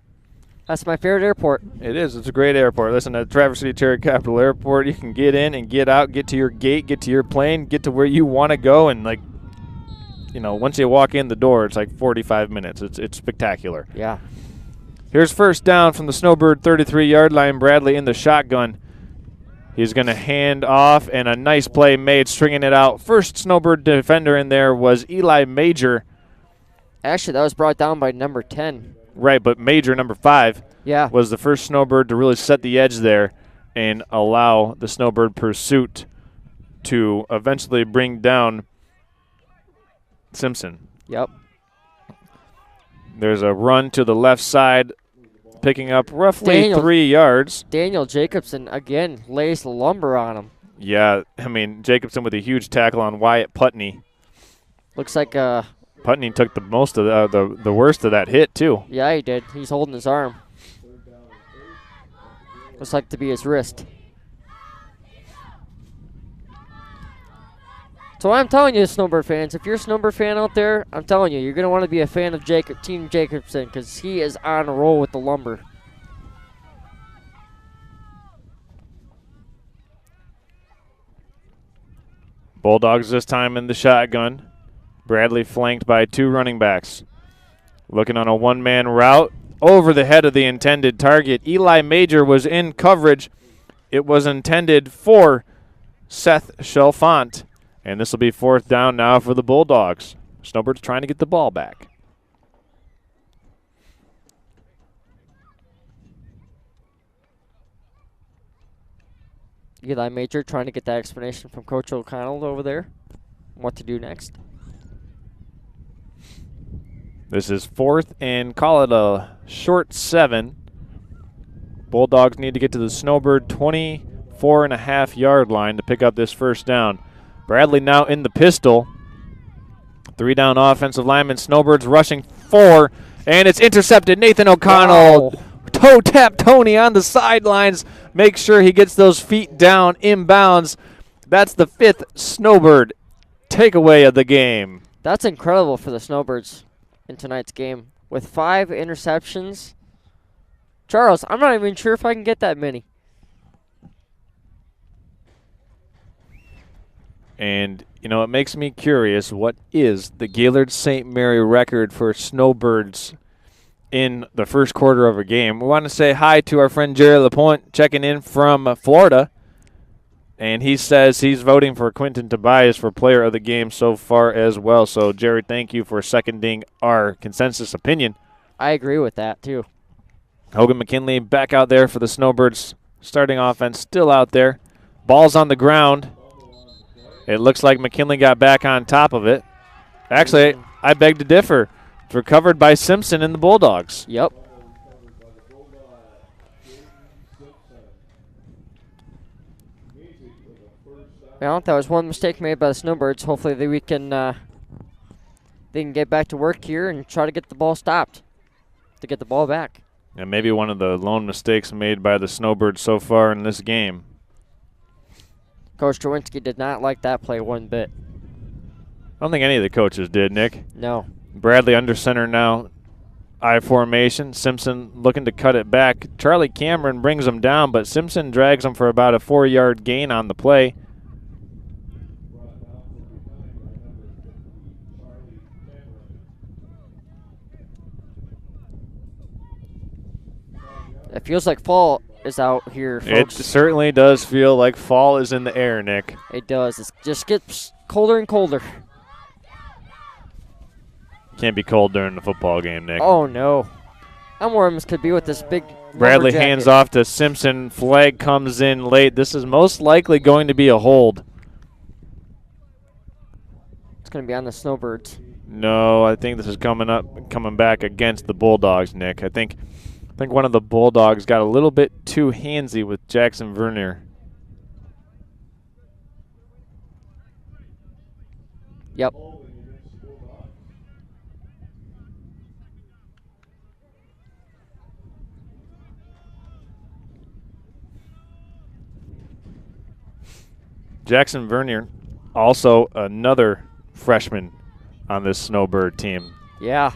That's my favorite airport. It is. It's a great airport. Listen, at Traverse City Cherry Capital Airport, you can get in and get out, get to your gate, get to your plane, get to where you want to go, and, like, you know, once you walk in the door, it's like 45 minutes. It's spectacular. Yeah. Here's first down from the Snowbird 33-yard line. Bradley in the shotgun. He's going to hand off, and a nice play made, stringing it out. First Snowbird defender in there was Eli Major. Actually, that was brought down by number 10. Right, but Major, number 5, was the first Snowbird to really set the edge there and allow the Snowbird pursuit to eventually bring down Simpson. Yep. There's a run to the left side, picking up roughly 3 yards. Daniel Jacobson, again, lays the lumber on him. Yeah, I mean, Jacobson with a huge tackle on Wyatt Putney. Looks like Putney took the most of the worst of that hit, too. Yeah, he did. He's holding his arm. Looks like to be his wrist. So I'm telling you, Snowbird fans, if you're a Snowbird fan out there, I'm telling you, you're going to want to be a fan of Team Jacobson, because he is on a roll with the lumber. Bulldogs this time in the shotgun. Bradley flanked by 2 running backs. Looking on a one-man route over the head of the intended target. Eli Major was in coverage. It was intended for Seth Chalfant. And this will be 4th down now for the Bulldogs. Snowbirds trying to get the ball back. Eli Major trying to get that explanation from Coach O'Connell over there. What to do next. This is 4th and call it a short 7. Bulldogs need to get to the Snowbird 24.5-yard line to pick up this first down. Bradley now in the pistol. 3 down offensive lineman. Snowbirds rushing 4, and it's intercepted. Nathan O'Connell toe tap Tony on the sidelines. Make sure he gets those feet down inbounds. That's the 5th Snowbird takeaway of the game. That's incredible for the Snowbirds in tonight's game. With 5 interceptions. Charles, I'm not even sure if I can get that many. And, you know, it makes me curious, what is the Gaylord St. Mary record for Snowbirds in the first quarter of a game? We want to say hi to our friend Jerry LaPointe checking in from Florida. And he says he's voting for Quentin Tobias for player of the game so far as well. So, Jerry, thank you for seconding our consensus opinion. I agree with that, too. Hogan McKinley back out there for the Snowbirds. Starting offense still out there. Ball's on the ground. It looks like McKinley got back on top of it. Actually, I beg to differ. It's recovered by Simpson and the Bulldogs. Yep. Well, that was one mistake made by the Snowbirds. Hopefully they can get back to work here and try to get the ball stopped, to get the ball back. And maybe one of the lone mistakes made by the Snowbirds so far in this game. Coach Drwinski did not like that play one bit. I don't think any of the coaches did, Nick. No. Bradley under center now. I formation. Simpson looking to cut it back. Charlie Cameron brings him down, but Simpson drags him for about a 4-yard gain on the play. It feels like fall is out here, folks. It certainly does feel like fall is in the air, Nick. It does. It just gets colder and colder. Can't be cold during the football game, Nick. Oh, no. I'm warm as could be with this big Bradley lumber hands jacket. off to Simpson. Flag comes in late. This is most likely going to be a hold. It's going to be on the Snowbirds. No, I think this is coming back against the Bulldogs, Nick. I think one of the Bulldogs got a little bit too handsy with Jackson Vernier. Yep. Jackson Vernier, also another freshman on this Snowbird team. Yeah.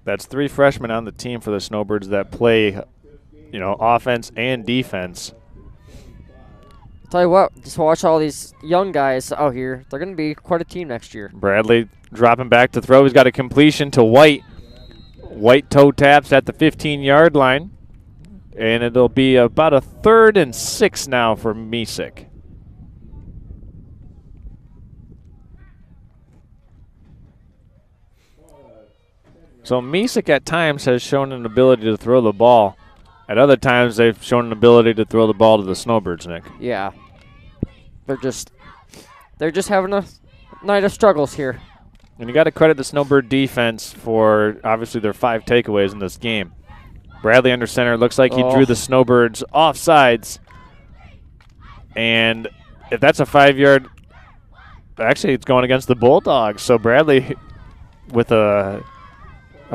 That's 3 freshmen on the team for the Snowbirds that play, offense and defense. Tell you what, just watch all these young guys out here. They're going to be quite a team next year. Bradley dropping back to throw. He's got a completion to White. White toe taps at the 15-yard line. And it'll be about a 3rd and 6 now for Mesick. So Mesick at times has shown an ability to throw the ball. At other times they've shown an ability to throw the ball to the Snowbirds, Nick. Yeah. They're just having a night of struggles here. And you got to credit the Snowbird defense for obviously their 5 takeaways in this game. Bradley under center. Looks like he drew the Snowbirds offsides. And if that's a 5-yard, actually it's going against the Bulldogs. So Bradley with a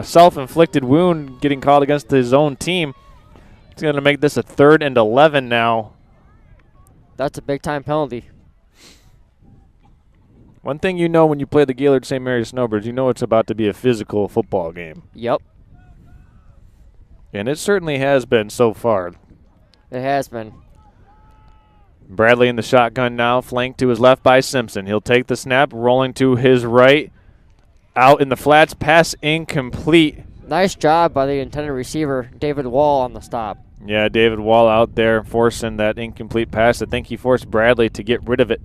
self-inflicted wound getting called against his own team. It's going to make this a 3rd and 11 now. That's a big-time penalty. One thing you know when you play the Gaylord St. Mary's Snowbirds, you know it's about to be a physical football game. Yep. And it certainly has been so far. It has been. Bradley in the shotgun now, flanked to his left by Simpson. He'll take the snap, rolling to his right. Out in the flats, pass incomplete. Nice job by the intended receiver, David Wall, on the stop. Yeah, David Wall out there forcing that incomplete pass. I think he forced Bradley to get rid of it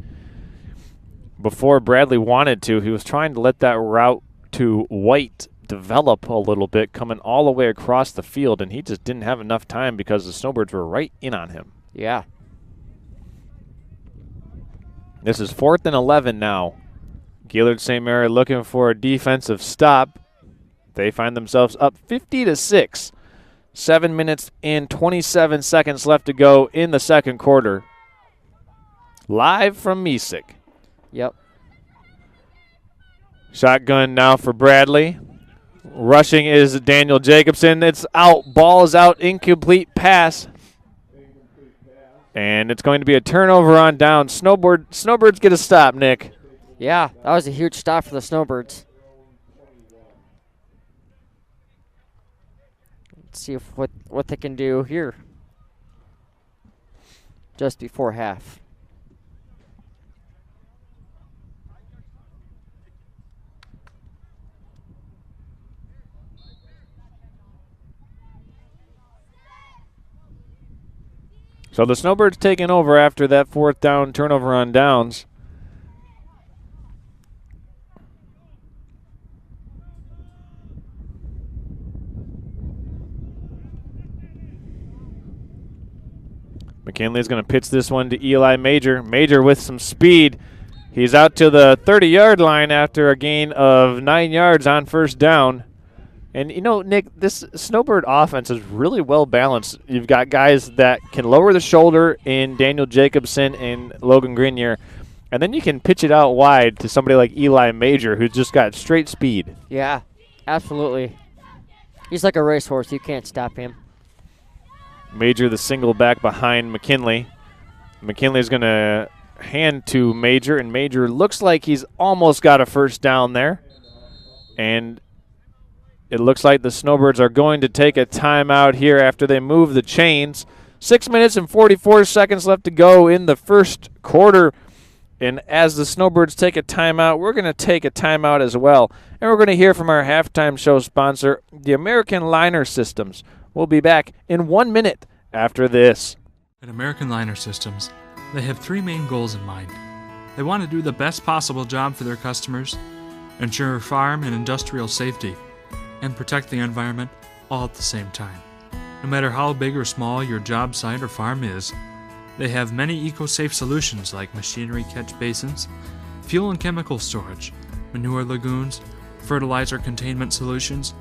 before Bradley wanted to. He was trying to let that route to White develop a little bit, coming all the way across the field, and he just didn't have enough time because the Snowbirds were right in on him. Yeah. This is 4th and 11 now. Gaylord St. Mary looking for a defensive stop. They find themselves up 50-6. 7 minutes and 27 seconds left to go in the second quarter. Live from Mesick. Yep. Shotgun now for Bradley. Rushing is Daniel Jacobson. It's out. Ball is out. Incomplete pass. And it's going to be a turnover on down. Snowbirds get a stop, Nick. Yeah, that was a huge stop for the Snowbirds. Let's see what they can do here. Just before half. So the Snowbirds taking over after that 4th down turnover on downs. McKinley's going to pitch this one to Eli Major. Major with some speed. He's out to the 30-yard line after a gain of 9 yards on first down. And, you know, Nick, this Snowbird offense is really well balanced. You've got guys that can lower the shoulder in Daniel Jacobson and Logan Grenier, and then you can pitch it out wide to somebody like Eli Major, who's just got straight speed. Yeah, absolutely. He's like a racehorse. You can't stop him. Major the single back behind McKinley. McKinley's going to hand to Major, and Major looks like he's almost got a first down there. And it looks like the Snowbirds are going to take a timeout here after they move the chains. 6 minutes and 44 seconds left to go in the first quarter. And as the Snowbirds take a timeout, we're going to take a timeout as well. And we're going to hear from our halftime show sponsor, the American Liner Systems. We'll be back in 1 minute after this. At American Liner Systems, they have three main goals in mind. They want to do the best possible job for their customers, ensure farm and industrial safety, and protect the environment all at the same time. No matter how big or small your job site or farm is, they have many eco-safe solutions like machinery catch basins, fuel and chemical storage, manure lagoons, fertilizer containment solutions,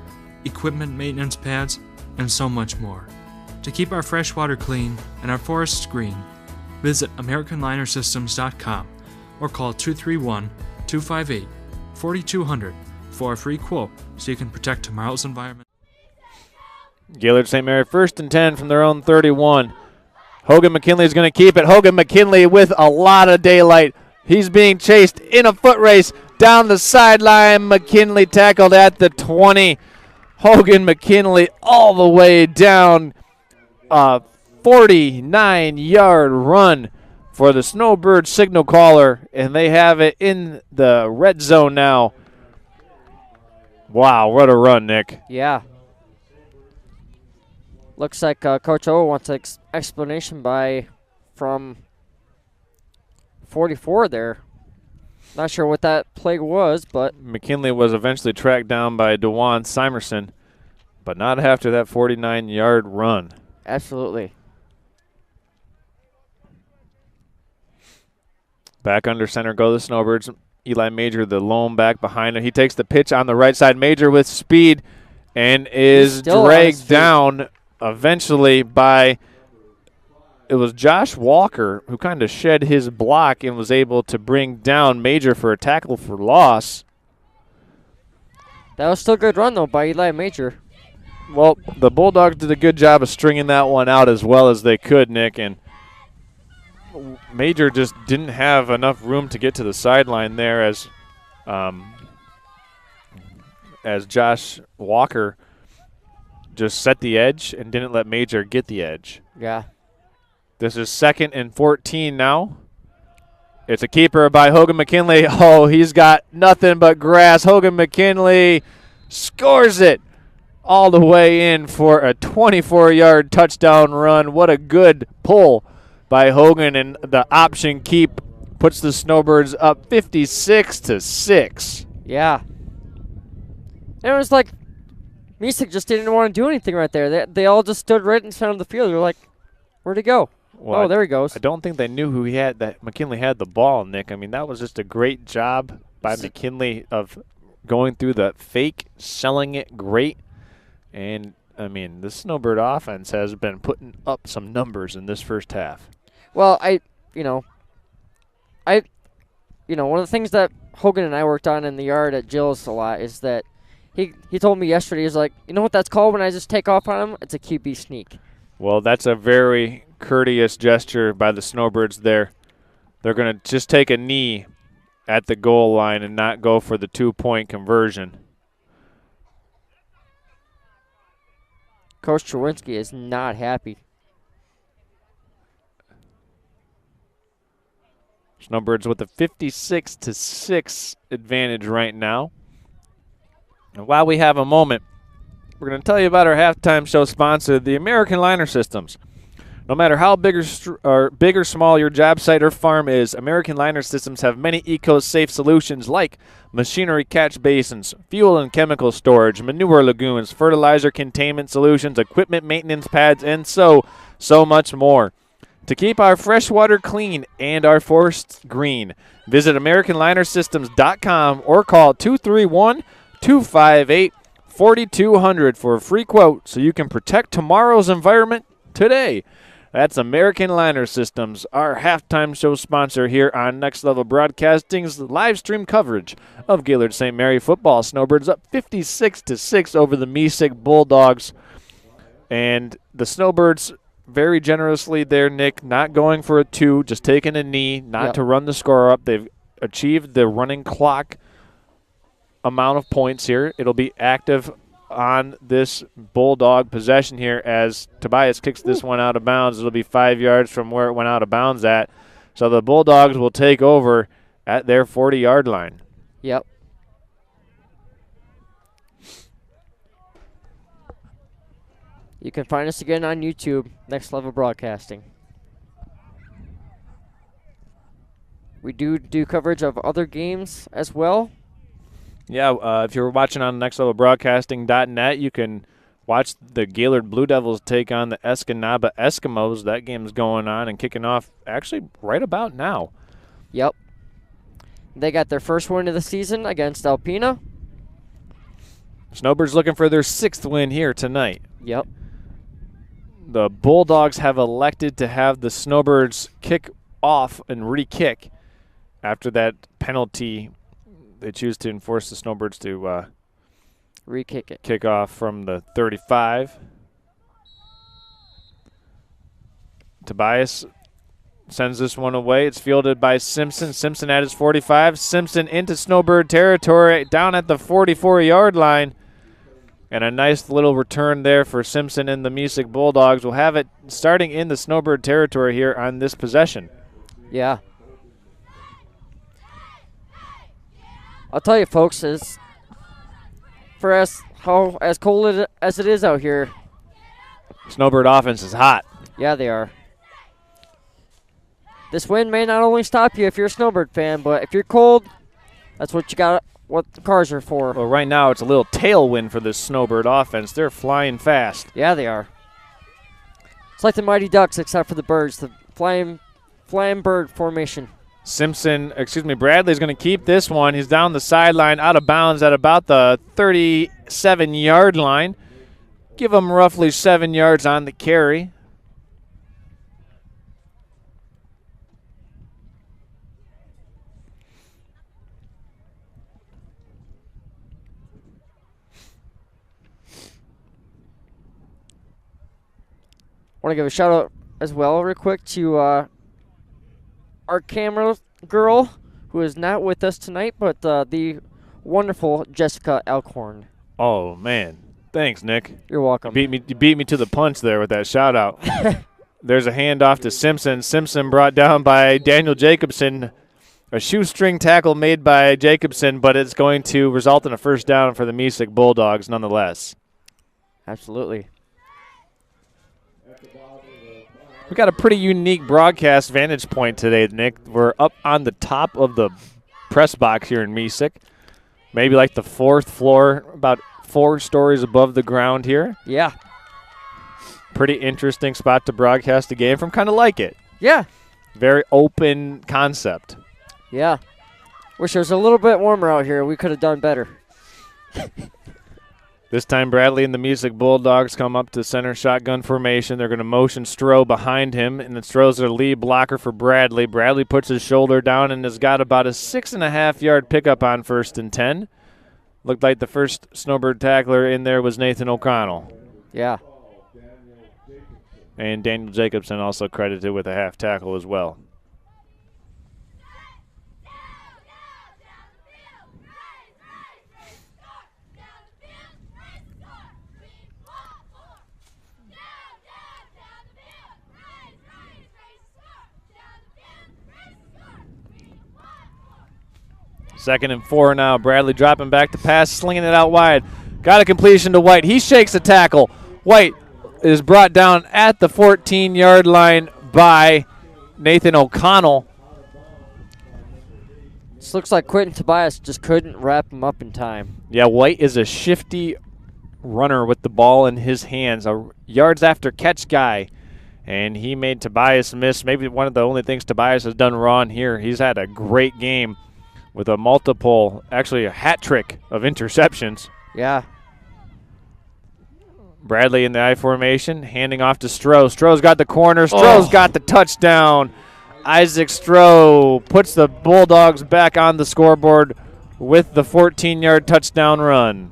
equipment maintenance pads, and so much more. To keep our fresh water clean and our forests green, visit AmericanLinerSystems.com or call 231-258-4200 for a free quote so you can protect tomorrow's environment. Gaylord St. Mary 1st and 10 from their own 31. Hogan McKinley is going to keep it. Hogan McKinley with a lot of daylight. He's being chased in a foot race down the sideline. McKinley tackled at the 20. Hogan McKinley all the way down. A 49-yard run for the Snowbird signal caller, and they have it in the red zone now. Wow, what a run, Nick. Yeah. Looks like Coach O wants an explanation from 44 there. Not sure what that play was, but McKinley was eventually tracked down by DeJuan Simerson, but not after that 49-yard run. Absolutely. Back under center go the Snowbirds. Eli Major, the lone back behind him. He takes the pitch on the right side. Major with speed and is dragged down eventually by, it was Josh Walker who kind of shed his block and was able to bring down Major for a tackle for loss. That was still a good run, though, by Eli Major. Well, the Bulldogs did a good job of stringing that one out as well as they could, Nick, and Major just didn't have enough room to get to the sideline there as Josh Walker just set the edge and didn't let Major get the edge. Yeah. This is 2nd and 14 now. It's a keeper by Hogan McKinley. Oh, he's got nothing but grass. Hogan McKinley scores it all the way in for a 24-yard touchdown run. What a good pull by Hogan, and the option keep puts the Snowbirds up 56-6. Yeah. And it was like Mesick just didn't want to do anything right there. They all just stood right in front of the field. They're like, where'd he go? Well, oh, there he goes. I don't think they knew who he had, that McKinley had the ball, Nick. I mean, that was just a great job by McKinley of going through the fake, selling it great. And, I mean, the Snowbird offense has been putting up some numbers in this first half. Well, one of the things that Hogan and I worked on in the yard at Jill's a lot is that he told me yesterday, he's like, you know what that's called when I just take off on him? It's a QB sneak. Well, that's a very courteous gesture by the Snowbirds there. They're going to just take a knee at the goal line and not go for the 2-point conversion. Coach Czerwinski is not happy. Snowbirds with a 56-6 advantage right now. And while we have a moment, we're going to tell you about our halftime show sponsor, the American Liner Systems. No matter how big or small your job site or farm is, American Liner Systems have many eco-safe solutions like machinery catch basins, fuel and chemical storage, manure lagoons, fertilizer containment solutions, equipment maintenance pads, and so much more. To keep our fresh water clean and our forests green, visit AmericanLinerSystems.com or call 231-258-4200 for a free quote so you can protect tomorrow's environment today. That's American Liner Systems, our halftime show sponsor here on Next Level Broadcasting's live stream coverage of Gaylord St. Mary football. Snowbirds up 56-6 over the Mesick Bulldogs. And the Snowbirds very generously there, Nick, not going for a 2, just taking a knee, not to run the score up. They've achieved the running clock amount of points here. It'll be active on this Bulldog possession here as Tobias kicks this one out of bounds. It'll be 5 yards from where it went out of bounds at. So the Bulldogs will take over at their 40-yard line. Yep. You can find us again on YouTube, Next Level Broadcasting. We do coverage of other games as well. Yeah, if you're watching on nextlevelbroadcasting.net, you can watch the Gaylord Blue Devils take on the Escanaba Eskimos. That game's going on and kicking off actually right about now. Yep. They got their first win of the season against Alpena. Snowbirds looking for their 6th win here tonight. Yep. The Bulldogs have elected to have the Snowbirds kick off and re-kick after that penalty. They choose to enforce the Snowbirds to re-kick it. Kick off from the 35. Tobias sends this one away. It's fielded by Simpson. Simpson at his 45. Simpson into Snowbird territory down at the 44-yard line. And a nice little return there for Simpson and the Mesick Bulldogs. We'll have it starting in the Snowbird territory here on this possession. Yeah. I'll tell you, folks, as cold as it is out here, Snowbird offense is hot. Yeah, they are. This wind may not only stop you if you're a Snowbird fan, but if you're cold, that's what you got. What the cars are for. Well, right now it's a little tailwind for this Snowbird offense. They're flying fast. Yeah, they are. It's like the Mighty Ducks, except for the birds, the flying bird formation. Bradley's going to keep this one. He's down the sideline, out of bounds at about the 37-yard line. Give him roughly 7 yards on the carry. I want to give a shout out as well real quick to our camera girl who is not with us tonight, but the wonderful Jessica Elkhorn. Oh, man. Thanks, Nick. You're welcome. You beat me to the punch there with that shout out. There's a handoff to Simpson. Simpson brought down by Daniel Jacobson. A shoestring tackle made by Jacobson, but it's going to result in a first down for the Mesick Bulldogs nonetheless. Absolutely. We got a pretty unique broadcast vantage point today, Nick. We're up on the top of the press box here in Mesick. Maybe like the 4th floor, about 4 stories above the ground here. Yeah. Pretty interesting spot to broadcast a game from. Kind of like it. Yeah. Very open concept. Yeah. Wish it was a little bit warmer out here. We could have done better. This time Bradley and the Mesick Bulldogs come up to center shotgun formation. They're going to motion Stroh behind him, and then Stroh's their lead blocker for Bradley. Bradley puts his shoulder down and has got about a 6.5-yard pickup on 1st and 10. Looked like the first Snowbird tackler in there was Nathan O'Connell. Yeah. And Daniel Jacobson also credited with a half tackle as well. Second and 4 now. Bradley dropping back to pass, slinging it out wide. Got a completion to White. He shakes the tackle. White is brought down at the 14-yard line by Nathan O'Connell. This looks like Quentin Tobias just couldn't wrap him up in time. Yeah, White is a shifty runner with the ball in his hands, a yards after catch guy. and he made Tobias miss. Maybe one of the only things Tobias has done wrong here. He's had a great game with actually a hat trick of interceptions. Yeah. Bradley in the I formation, handing off to Stroh. Stroh's got the corner. Stroh's got the touchdown. Isaac Stroh puts the Bulldogs back on the scoreboard with the 14-yard touchdown run.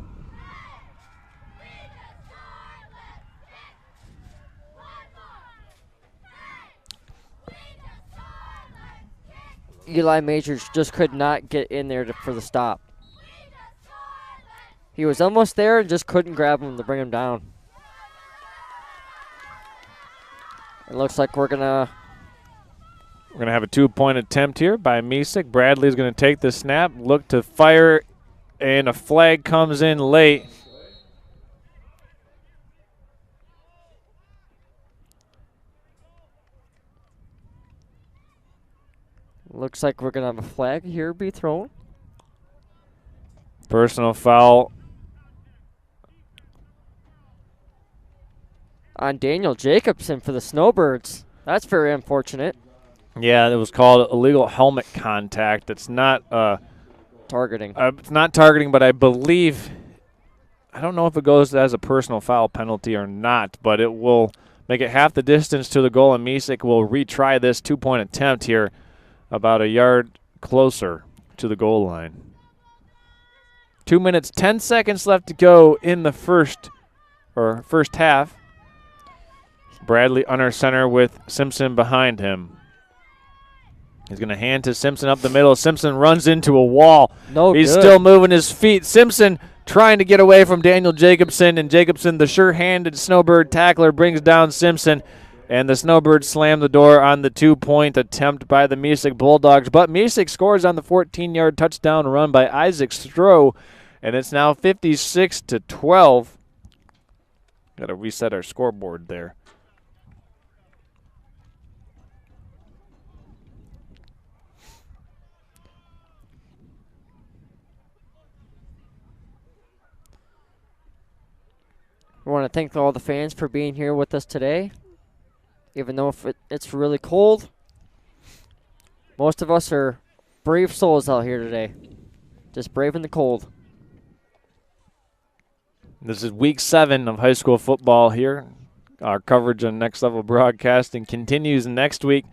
Eli Majors just could not get in there for the stop. He was almost there and just couldn't grab him to bring him down. It looks like we're going to have a 2-point attempt here by Mesick. Bradley's going to take the snap, look to fire, and a flag comes in late. Looks like we're going to have a flag here be thrown. Personal foul on Daniel Jacobson for the Snowbirds. That's very unfortunate. Yeah, it was called illegal helmet contact. It's not targeting. It's not targeting, but I believe, I don't know if it goes as a personal foul penalty or not, but it will make it half the distance to the goal, and Mesick will retry this 2-point attempt here about a yard closer to the goal line. 2 minutes, 10 seconds left to go in the first half. Bradley under center with Simpson behind him. He's going to hand to Simpson up the middle. Simpson runs into a wall. He's still moving his feet. Simpson trying to get away from Daniel Jacobson, and Jacobson, the sure-handed Snowbird tackler, brings down Simpson. And the Snowbirds slam the door on the 2-point attempt by the Mesick Bulldogs. But Mesick scores on the 14-yard touchdown run by Isaac Stroh, and it's now 56-12. Got to reset our scoreboard there. We want to thank all the fans for being here with us today. Even though it's really cold, most of us are brave souls out here today. Just braving the cold. This is week 7 of high school football here. Our coverage on Next Level Broadcasting continues next week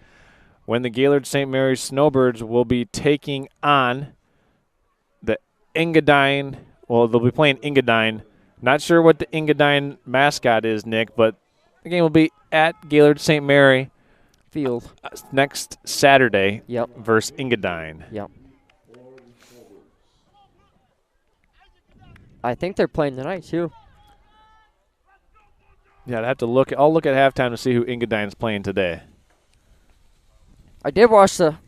when the Gaylord St. Mary's Snowbirds will be taking on the Engadine. Well, they'll be playing Engadine. Not sure what the Engadine mascot is, Nick, but the game will be at Gaylord St. Mary Field next Saturday. Yep. Versus Engadine. Yep. I think they're playing tonight too. Yeah, I'd have to look. I'll look at halftime to see who Engadine's playing today. I did watch the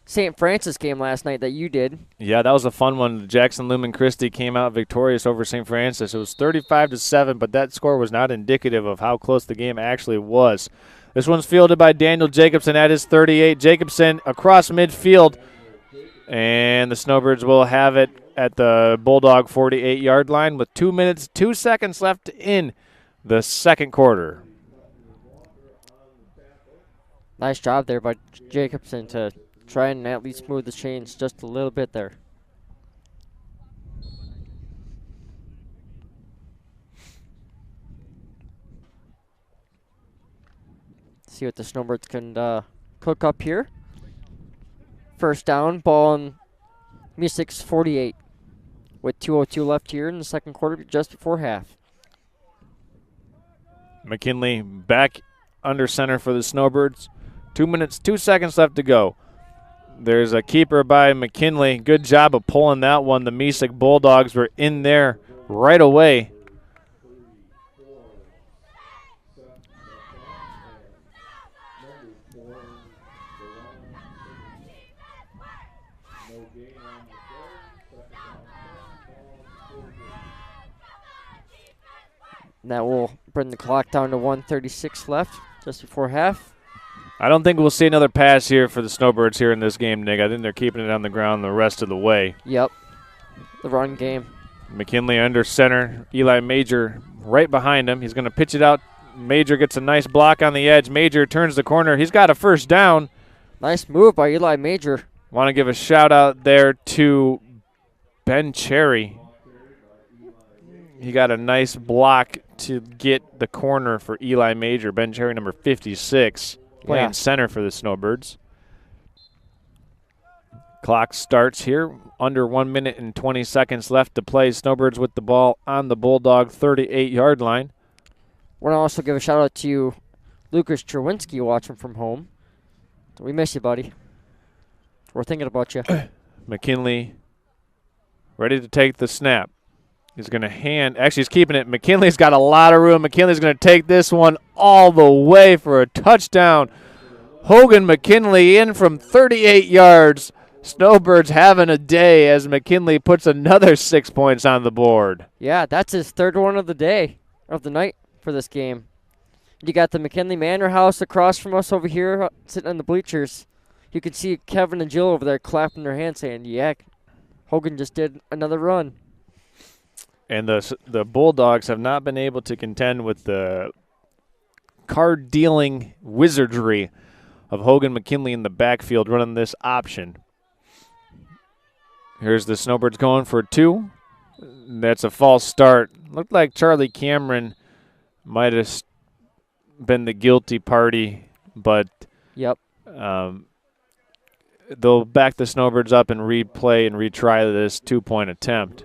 St. Francis game last night that you did. Yeah, that was a fun one. Jackson Lumen Christi came out victorious over St. Francis. It was 35-7, but that score was not indicative of how close the game actually was. This one's fielded by Daniel Jacobson at his 38. Jacobson across midfield, and the Snowbirds will have it at the Bulldog 48-yard line with 2 minutes, 2 seconds left in the second quarter. Nice job there by Jacobson to try and at least smooth the chains just a little bit there. See what the Snowbirds can cook up here. First down, ball on Mesick's 48 with 2:02 left here in the second quarter, just before half. McKinley back under center for the Snowbirds. 2 minutes, 2 seconds left to go. There's a keeper by McKinley. Good job of pulling that one. The Mesick Bulldogs were in there right away. That will bring the clock down to 1:36 left, just before half. I don't think we'll see another pass here for the Snowbirds here in this game, Nick. I think they're keeping it on the ground the rest of the way. Yep. The run game. McKinley under center. Eli Major right behind him. He's going to pitch it out Major gets a nice block on the edge. Major turns the corner. He's got a first down. Nice move by Eli Major. Want to give a shout out there to Ben Cherry. He got a nice block to get the corner for Eli Major. Ben Cherry, number 56, playing center for the Snowbirds. Clock starts here. Under 1 minute and 20 seconds left to play. Snowbirds with the ball on the Bulldog 38-yard line. Want to also give a shout out to Lucas Cherwinski watching from home. We miss you, buddy. We're thinking about you. McKinley ready to take the snap. He's going to hand. Actually, he's keeping it. McKinley's got a lot of room. McKinley's going to take this one all the way for a touchdown. Hogan McKinley in from 38 yards. Snowbirds having a day as McKinley puts another 6 points on the board. Yeah, that's his third one of the day, of the night for this game. You got the McKinley Manor House across from us over here sitting on the bleachers. You can see Kevin and Jill over there clapping their hands saying, yeah, Hogan just did another run. And the Bulldogs have not been able to contend with the card-dealing wizardry of Hogan McKinley in the backfield running this option. Here's the Snowbirds going for 2. That's a false start. Looked like Charlie Cameron might have been the guilty party, but yep. They'll back the Snowbirds up and replay and retry this 2-point attempt.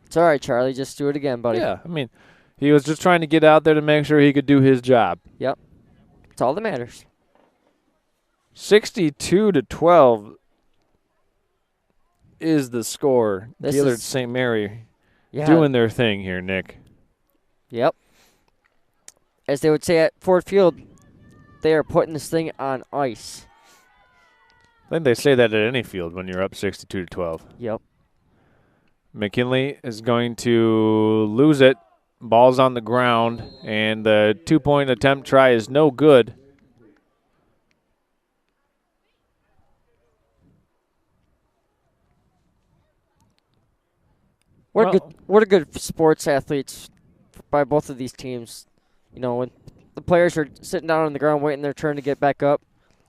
It's all right, Charlie. Just do it again, buddy. Yeah, I mean, he was just trying to get out there to make sure he could do his job. Yep. It's all that matters. 62-12 is the score. Gaylord St. Mary doing their thing here, Nick. Yep. As they would say at Ford Field, they are putting this thing on ice. I think they say that at any field when you're up 62-12. Yep. McKinley is going to lose it. Ball's on the ground, and the 2-point attempt try is no good. What a good sports athletes by both of these teams. You know, when the players are sitting down on the ground waiting their turn to get back up,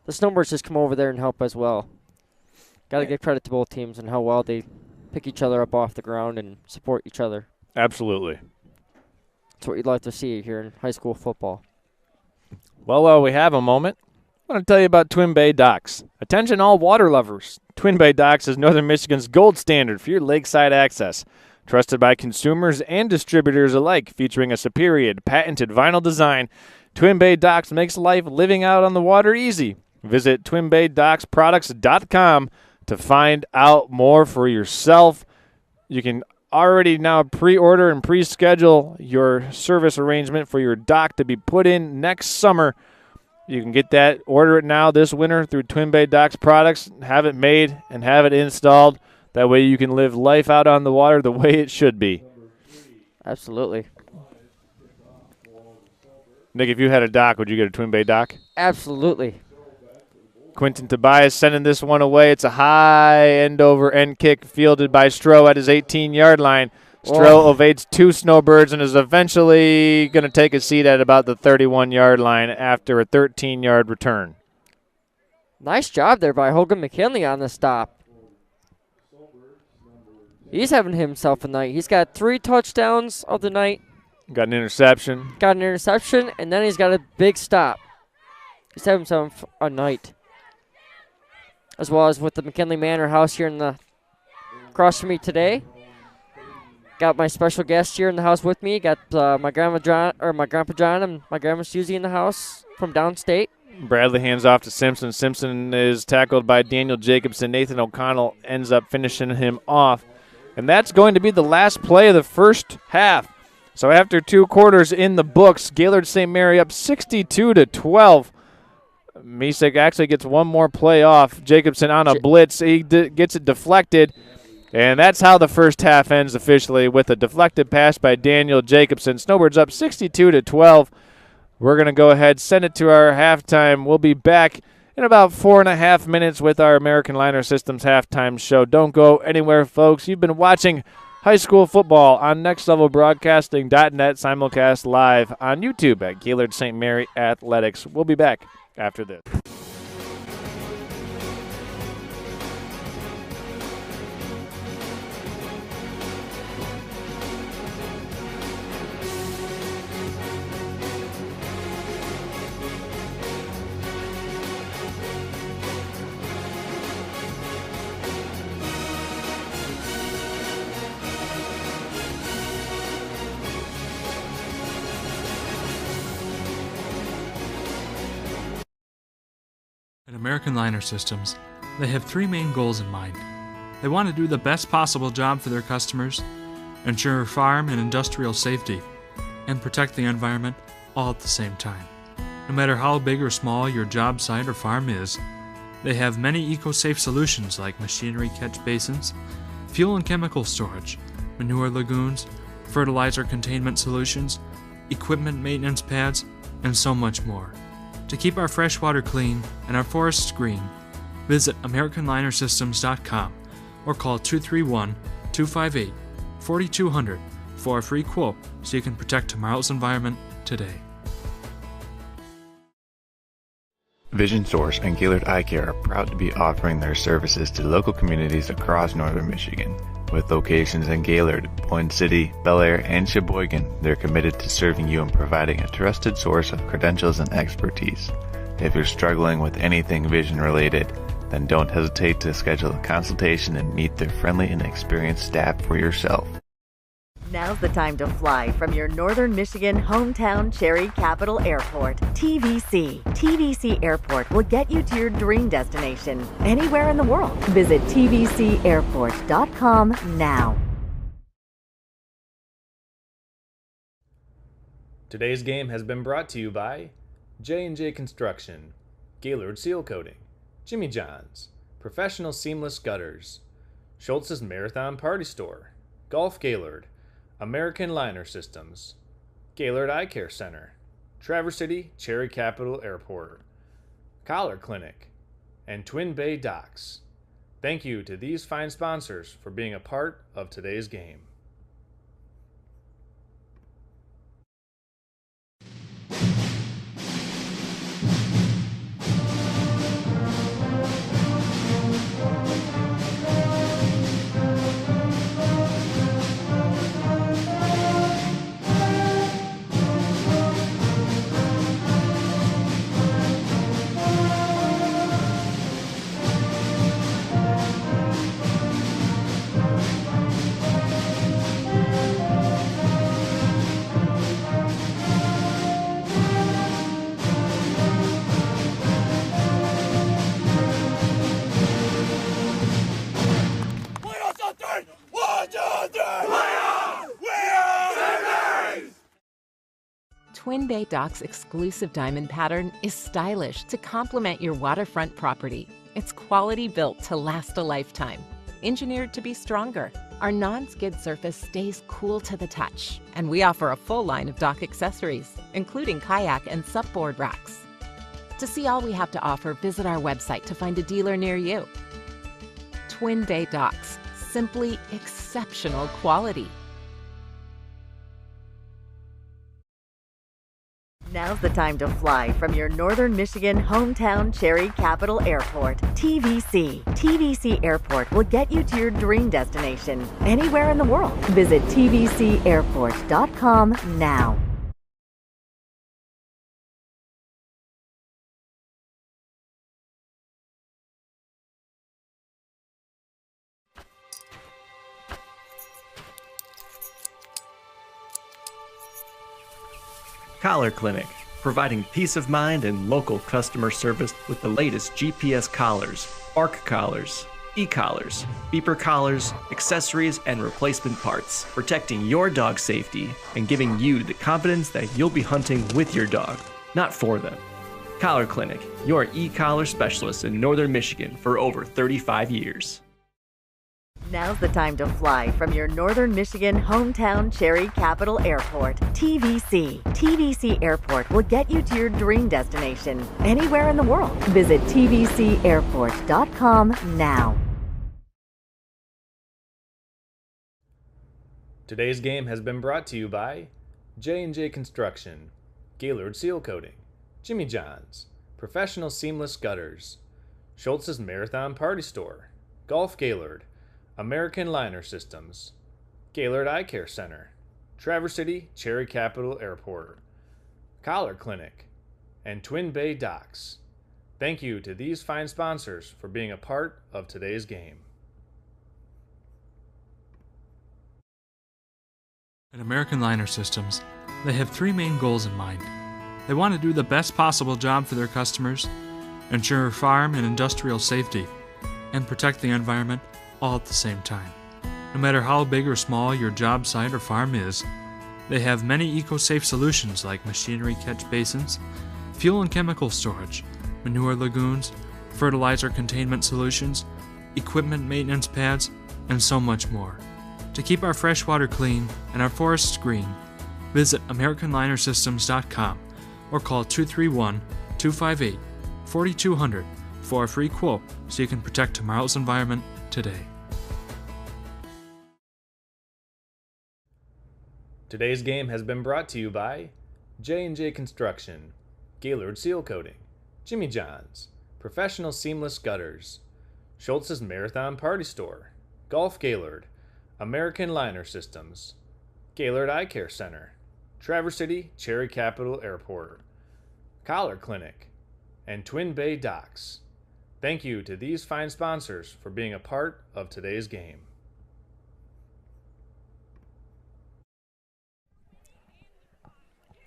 the Snowbirds just come over there and help as well. Got to give credit to both teams and how well they pick each other up off the ground and support each other. Absolutely. That's what you'd like to see here in high school football. Well, while we have a moment, I want to tell you about Twin Bay Docks. Attention all water lovers. Twin Bay Docks is Northern Michigan's gold standard for your lakeside access. Trusted by consumers and distributors alike, featuring a superior patented vinyl design, Twin Bay Docks makes life living out on the water easy. Visit twinbaydocksproducts.com to find out more for yourself. You can already now pre-order and pre-schedule your service arrangement for your dock to be put in next summer. You can get that, order it now this winter through Twin Bay Docks Products, have it made and have it installed. That way you can live life out on the water the way it should be. Absolutely. Nick, if you had a dock, would you get a Twin Bay dock? Absolutely. Quentin Tobias sending this one away. It's a high end-over-end kick fielded by Stroh at his 18-yard line. Stroh evades 2 Snowbirds and is eventually going to take a seat at about the 31-yard line after a 13-yard return. Nice job there by Hogan McKinley on the stop. He's having himself a night. He's got 3 touchdowns of the night. Got an interception. And then he's got a big stop. He's having himself a night. As well as with the McKinley Manor House here in the across from me today. Got my special guest here in the house with me. Got my Grandpa John and my Grandma Susie in the house from downstate. Bradley hands off to Simpson. Simpson is tackled by Daniel Jacobson. Nathan O'Connell ends up finishing him off. And that's going to be the last play of the first half. So after 2 quarters in the books, Gaylord St. Mary up 62-12. Mesick actually gets one more play off. Jacobson on a blitz. He gets it deflected. And that's how the first half ends officially, with a deflected pass by Daniel Jacobson. Snowbirds up 62-12. We're going to go ahead, send it to our halftime. We'll be back in about 4.5 minutes with our American Liner Systems halftime show. Don't go anywhere, folks. You've been watching high school football on nextlevelbroadcasting.net, simulcast live on YouTube at Gaylord St. Mary Athletics. We'll be back after this. At American Liner Systems, they have three main goals in mind. They want to do the best possible job for their customers, ensure farm and industrial safety, and protect the environment all at the same time. No matter how big or small your job site or farm is, they have many eco-safe solutions like machinery catch basins, fuel and chemical storage, manure lagoons, fertilizer containment solutions, equipment maintenance pads, and so much more. To keep our fresh water clean and our forests green, visit AmericanLinerSystems.com or call 231-258-4200 for a free quote so you can protect tomorrow's environment today. Vision Source and Gaylord Eye Care are proud to be offering their services to local communities across northern Michigan. With locations in Gaylord, Boyne City, Bel Air, and Sheboygan, they're committed to serving you and providing a trusted source of credentials and expertise. If you're struggling with anything vision related, then don't hesitate to schedule a consultation and meet their friendly and experienced staff for yourself. Now's the time to fly from your northern Michigan hometown Cherry Capital Airport. TVC. TVC Airport will get you to your dream destination anywhere in the world. Visit tvcairport.com now. Today's game has been brought to you by J&J Construction, Gaylord Seal Coating, Jimmy John's, Professional Seamless Gutters, Schultz's Marathon Party Store, Golf Gaylord, American Liner Systems, Gaylord Eye Care Center, Traverse City Cherry Capital Airport, Collar Clinic, and Twin Bay Docks. Thank you to these fine sponsors for being a part of today's game. Twin Bay Docks' exclusive diamond pattern is stylish to complement your waterfront property. It's quality built to last a lifetime. Engineered to be stronger, our non-skid surface stays cool to the touch, and we offer a full line of dock accessories, including kayak and supboard racks. To see all we have to offer, visit our website to find a dealer near you. Twin Bay Docks, simply exceptional quality. Now's the time to fly from your northern Michigan hometown Cherry Capital Airport. TVC. TVC Airport will get you to your dream destination anywhere in the world. Visit tvcairport.com now. Collar Clinic, providing peace of mind and local customer service with the latest GPS collars, bark collars, e-collars, beeper collars, accessories, and replacement parts, protecting your dog's safety and giving you the confidence that you'll be hunting with your dog, not for them. Collar Clinic, your e-collar specialist in northern Michigan for over 35 years. Now's the time to fly from your northern Michigan hometown Cherry Capital Airport. TVC. TVC Airport will get you to your dream destination anywhere in the world. Visit tvcairport.com now. Today's game has been brought to you by J&J Construction, Gaylord Seal Coating, Jimmy John's, Professional Seamless Gutters, Schultz's Marathon Party Store, Golf Gaylord, American Liner Systems, Gaylord Eye Care Center, Traverse City Cherry Capital Airport, Collar Clinic, and Twin Bay Docks. Thank you to these fine sponsors for being a part of today's game. At American Liner Systems, they have three main goals in mind. They want to do the best possible job for their customers, ensure farm and industrial safety, and protect the environment all at the same time. No matter how big or small your job site or farm is, they have many eco-safe solutions like machinery catch basins, fuel and chemical storage, manure lagoons, fertilizer containment solutions, equipment maintenance pads, and so much more. To keep our fresh water clean and our forests green, visit AmericanLinerSystems.com or call 231-258-4200 for a free quote so you can protect tomorrow's environment today. Today's game has been brought to you by J&J Construction, Gaylord Seal Coating, Jimmy John's, Professional Seamless Gutters, Schultz's Marathon Party Store, Golf Gaylord, American Liner Systems, Gaylord Eye Care Center, Traverse City Cherry Capital Airport, Collar Clinic, and Twin Bay Docks. Thank you to these fine sponsors for being a part of today's game.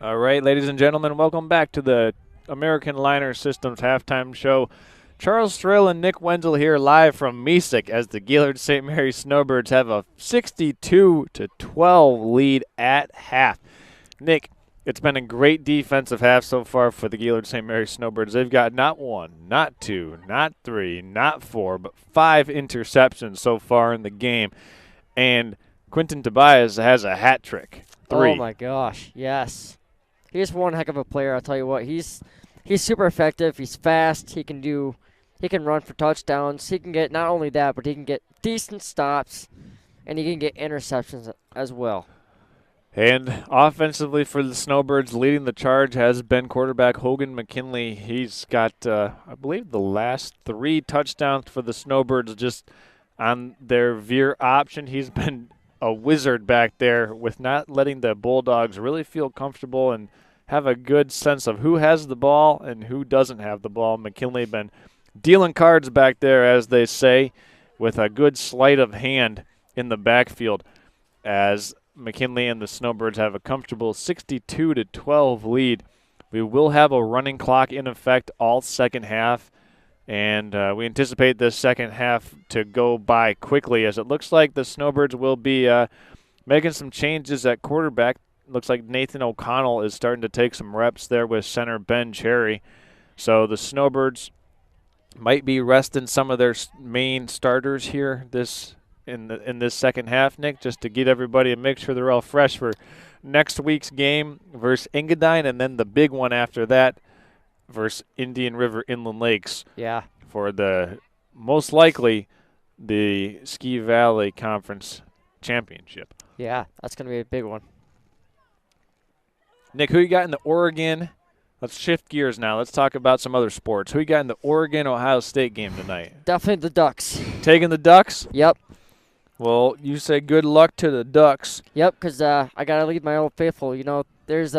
All right, ladies and gentlemen, welcome back to the American Liner Systems halftime show. Charles Thrill and Nick Wenzel here live from Mesick as the Gaylord St. Mary Snowbirds have a 62-12 lead at half. Nick, it's been a great defensive half so far for the Gaylord St. Mary Snowbirds. They've got not one, not two, not three, not four, but 5 interceptions so far in the game. And Quentin Tobias has a hat trick. 3. Oh, my gosh, yes. He's one heck of a player, I'll tell you what. He's super effective. He's fast. He can run for touchdowns. He can get not only that, but he can get decent stops, and he can get interceptions as well. And offensively for the Snowbirds, leading the charge has been quarterback Hogan McKinley. He's got, I believe, the last 3 touchdowns for the Snowbirds just on their veer option. He's been a wizard back there with not letting the Bulldogs really feel comfortable and have a good sense of who has the ball and who doesn't have the ball. McKinley been dealing cards back there, as they say, with a good sleight of hand in the backfield as McKinley and the Snowbirds have a comfortable 62-12 lead. We will have a running clock in effect all second half, and we anticipate this second half to go by quickly as it looks like the Snowbirds will be making some changes at quarterback. Looks like Nathan O'Connell is starting to take some reps there with center Ben Cherry. So the Snowbirds might be resting some of their main starters here in this second half, Nick, just to get everybody and make sure they're all fresh for next week's game versus Engadine, and then the big one after that versus Indian River Inland Lakes. Yeah. For the most likely the Ski Valley Conference Championship. Yeah, that's going to be a big one. Nick, who you got in the Oregon? Let's shift gears now. Let's talk about some other sports. Who you got in the Oregon-Ohio State game tonight? Definitely the Ducks. Taking the Ducks? Yep. Well, you say good luck to the Ducks. Yep, because I got to lead my old faithful. You know, they used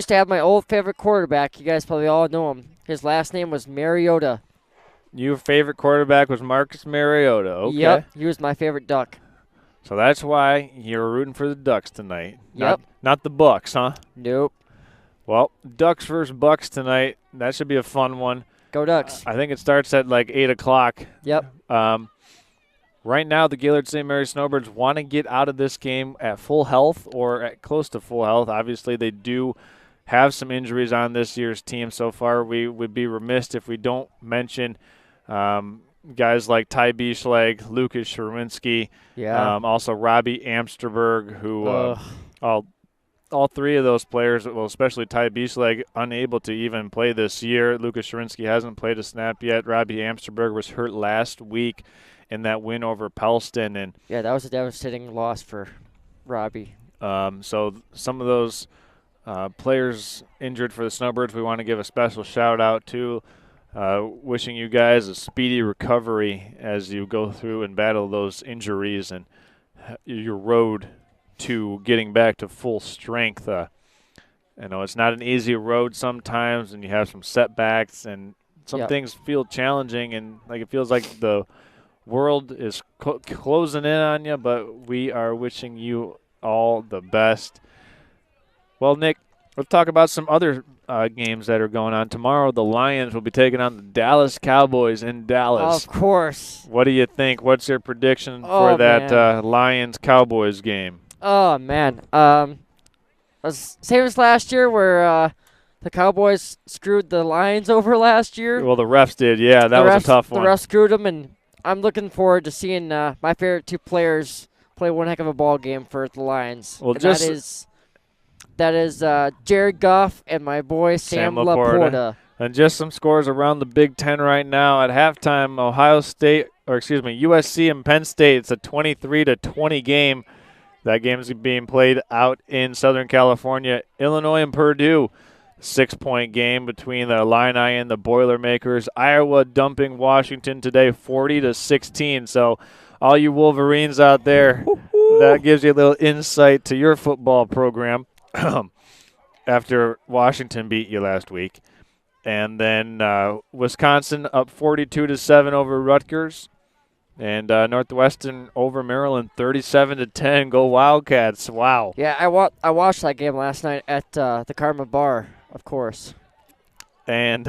to have my old favorite quarterback. You guys probably all know him. His last name was Mariota. Your favorite quarterback was Marcus Mariota. Okay. Yep, he was my favorite Duck. So that's why you're rooting for the Ducks tonight. Yep. Not the Bucks, huh? Nope. Well, Ducks versus Bucks tonight. That should be a fun one. Go Ducks. I think it starts at like 8 o'clock. Yep. Right now, the Gaylord St. Mary Snowbirds want to get out of this game at full health or at close to full health. Obviously, they do have some injuries on this year's team so far. We would be remiss if we don't mention guys like Ty Beschlag, Lucas Sherwinski, also Robbie Amsterberg, who all 3 of those players, well, especially Ty Beschlag, unable to even play this year. Lucas Sherwinski hasn't played a snap yet. Robbie Amsterberg was hurt last week in that win over Pelston. And yeah, that was a devastating loss for Robbie. So some of those players injured for the Snowbirds, we want to give a special shout out to. Wishing you guys a speedy recovery as you go through and battle those injuries and your road to getting back to full strength. It's not an easy road sometimes, and you have some setbacks, and some things feel challenging, and it feels like the world is closing in on you, but we are wishing you all the best. Well, Nick, let's talk about some other games that are going on. Tomorrow, the Lions will be taking on the Dallas Cowboys in Dallas. Of course. What do you think? What's your prediction for that Lions-Cowboys game? Oh, man. Same as last year where the Cowboys screwed the Lions over last year. Well, the refs did, yeah. That was a tough one. The refs screwed them, and I'm looking forward to seeing my favorite two players play one heck of a ball game for the Lions. Well, that is Jared Goff and my boy Sam Laporta. And just some scores around the Big Ten right now. At halftime, USC and Penn State, it's a 23-20 game. That game is being played out in Southern California. Illinois and Purdue, 6-point game between the Illini and the Boilermakers. Iowa dumping Washington today, 40-16. So all you Wolverines out there, that gives you a little insight to your football program. After Washington beat you last week. And then Wisconsin up 42-7 over Rutgers. And Northwestern over Maryland 37-10. Go Wildcats. Wow. Yeah, I watched that game last night at the Karma Bar, of course. And,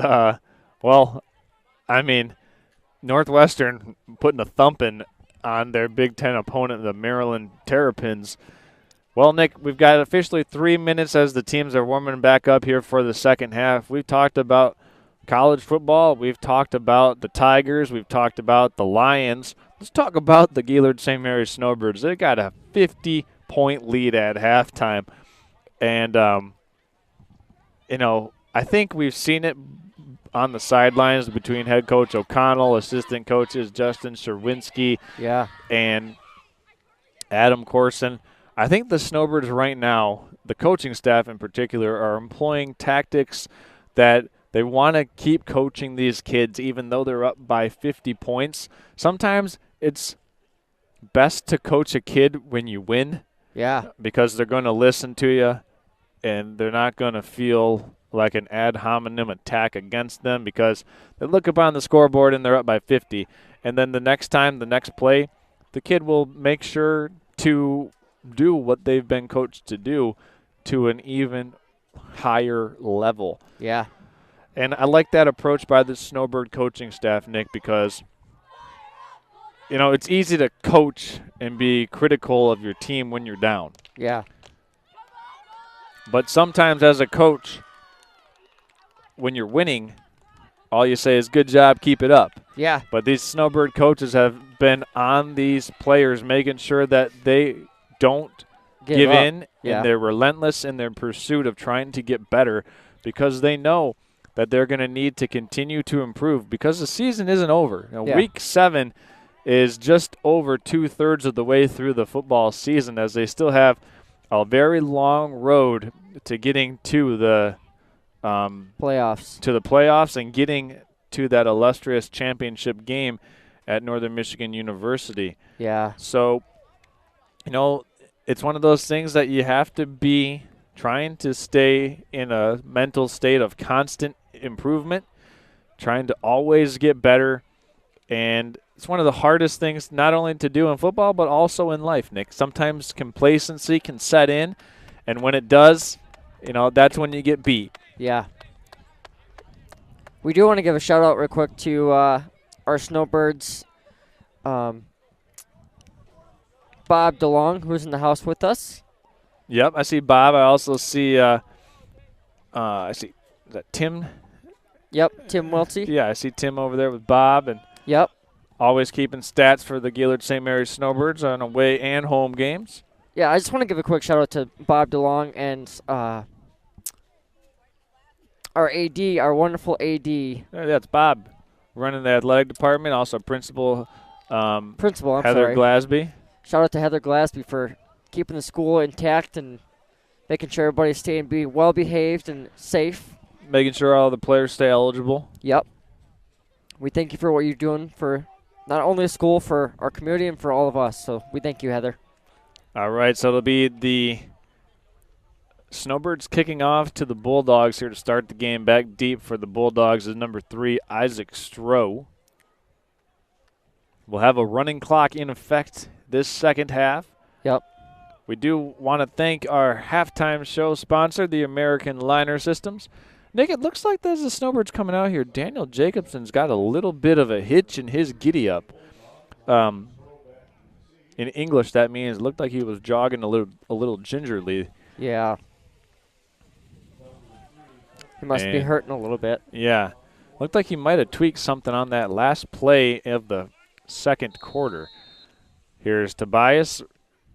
Northwestern putting a thumping on their Big Ten opponent, the Maryland Terrapins. Well, Nick, we've got officially 3 minutes as the teams are warming back up here for the second half. We've talked about college football. We've talked about the Tigers. We've talked about the Lions. Let's talk about the Gaylord St. Mary's Snowbirds. They got a 50-point lead at halftime. And, I think we've seen it on the sidelines between head coach O'Connell, assistant coaches Justin Sherwinski, and Adam Corson. I think the Snowbirds right now, the coaching staff in particular, are employing tactics that they want to keep coaching these kids even though they're up by 50 points. Sometimes it's best to coach a kid when you win. Yeah. Because they're going to listen to you and they're not going to feel like an ad hominem attack against them because they look up on the scoreboard and they're up by 50. And then the next play, the kid will make sure to do what they've been coached to do to an even higher level. Yeah. And I like that approach by the Snowbird coaching staff, Nick, because, it's easy to coach and be critical of your team when you're down. Yeah. But sometimes as a coach, when you're winning, all you say is, good job, keep it up. Yeah. But these Snowbird coaches have been on these players, making sure that they don't give in, and they're relentless in their pursuit of trying to get better because they know that they're going to need to continue to improve because the season isn't over. Week 7 is just over 2/3 of the way through the football season as they still have a very long road to getting to the playoffs and getting to that illustrious championship game at Northern Michigan University. Yeah. So, it's one of those things that you have to be trying to stay in a mental state of constant improvement, trying to always get better. And it's one of the hardest things not only to do in football but also in life, Nick. Sometimes complacency can set in, and when it does, that's when you get beat. Yeah. We do want to give a shout-out real quick to our Snowbirds, Bob DeLong, who's in the house with us. Yep, I see Bob. I also see, is that Tim? Yep, Tim Welty. Yeah, I see Tim over there with Bob. And yep. Always keeping stats for the Gaylord St. Mary's Snowbirds on away and home games. Yeah, I just want to give a quick shout-out to Bob DeLong and our AD, our wonderful AD. Yeah, that's Bob running the athletic department, also Principal Heather Glasby. Shout out to Heather Glasby for keeping the school intact and making sure everybody's staying well behaved and safe. Making sure all the players stay eligible. Yep. We thank you for what you're doing for not only the school, for our community, and for all of us. So we thank you, Heather. All right, so it'll be the Snowbirds kicking off to the Bulldogs here to start the game. Back deep for the Bulldogs is number 3, Isaac Stroh. We'll have a running clock in effect this second half. Yep. We do want to thank our halftime show sponsor, the American Liner Systems. Nick, it looks like there's the Snowbirds coming out here. Daniel Jacobson's got a little bit of a hitch in his giddy-up. In English, that means it looked like he was jogging a little gingerly. Yeah. He must be hurting a little bit. Yeah. Looked like he might have tweaked something on that last play of the second quarter. Here's Tobias.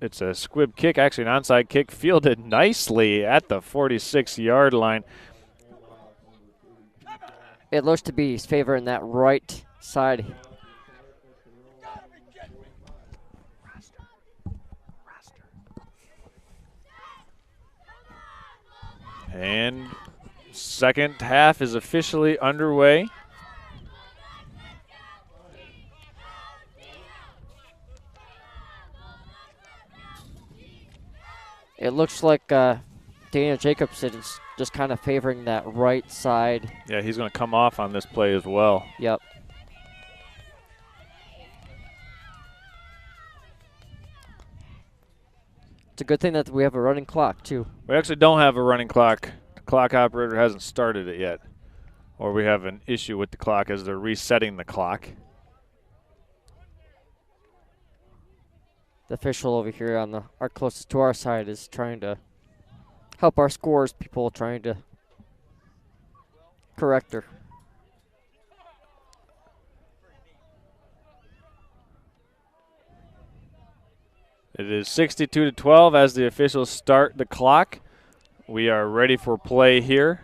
It's a squib kick, actually an onside kick, fielded nicely at the 46-yard line. It looks to be favoring that right side. And second half is officially underway. It looks like Daniel Jacobson is just kind of favoring that right side. Yeah, he's going to come off on this play as well. Yep. It's a good thing that we have a running clock, too. We actually don't have a running clock. The clock operator hasn't started it yet. Or we have an issue with the clock as they're resetting the clock. The official over here on our closest to our side is trying to help our scores, people trying to correct her. It is 62-12 as the officials start the clock. We are ready for play here.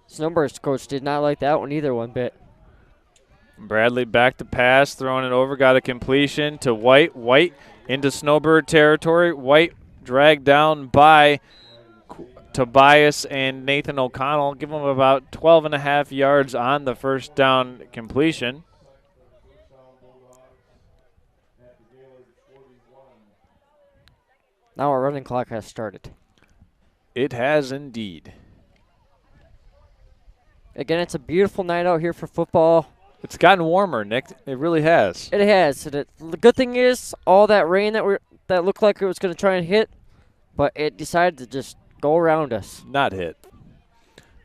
Snowbirds coach did not like that one either one bit. Bradley back to pass, throwing it over, got a completion to White. White into Snowbird territory. White dragged down by Tobias and Nathan O'Connell. Give them about 12.5 yards on the first down completion. Now our running clock has started. It has indeed. Again, it's a beautiful night out here for football. It's gotten warmer, Nick. It really has. It has. And the good thing is, all that rain that looked like it was going to try and hit, but it decided to just go around us. Not hit.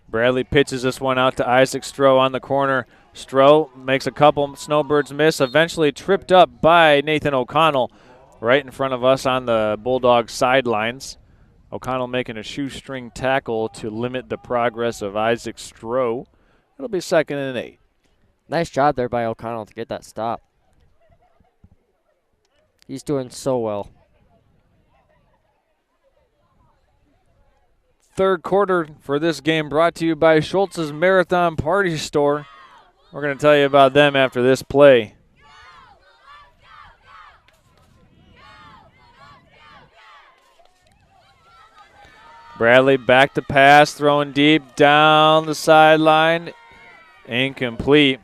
Bradley pitches this one out to Isaac Stroh on the corner. Stroh makes a couple Snowbirds miss, eventually tripped up by Nathan O'Connell right in front of us on the Bulldogs sidelines. O'Connell making a shoestring tackle to limit the progress of Isaac Stroh. It'll be 2nd and 8. Nice job there by O'Connell to get that stop. He's doing so well. Third quarter for this game brought to you by Schultz's Marathon Party Store. We're going to tell you about them after this play. Bradley back to pass, throwing deep down the sideline. Incomplete.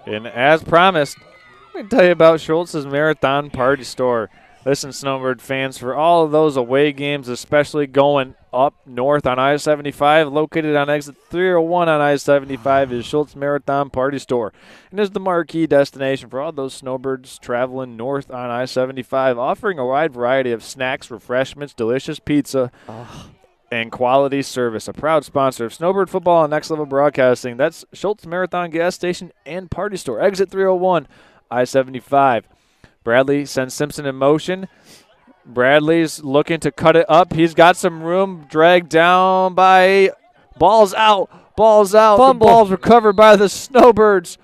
And as promised, I'm going to tell you about Schultz's Marathon Party Store. Listen, Snowbird fans, for all of those away games, especially going up north on I-75, located on exit 301 on I-75 is Schultz Marathon Party Store. And is the marquee destination for all those Snowbirds traveling north on I-75, offering a wide variety of snacks, refreshments, delicious pizza, and quality service. A proud sponsor of Snowbird football and Next Level Broadcasting. That's Schultz Marathon Gas Station and Party Store. Exit 301, I-75. Bradley sends Simpson in motion. Bradley's looking to cut it up. He's got some room, dragged down by ball's out. Ball's out. Fumble. The ball's recovered by the Snowbirds.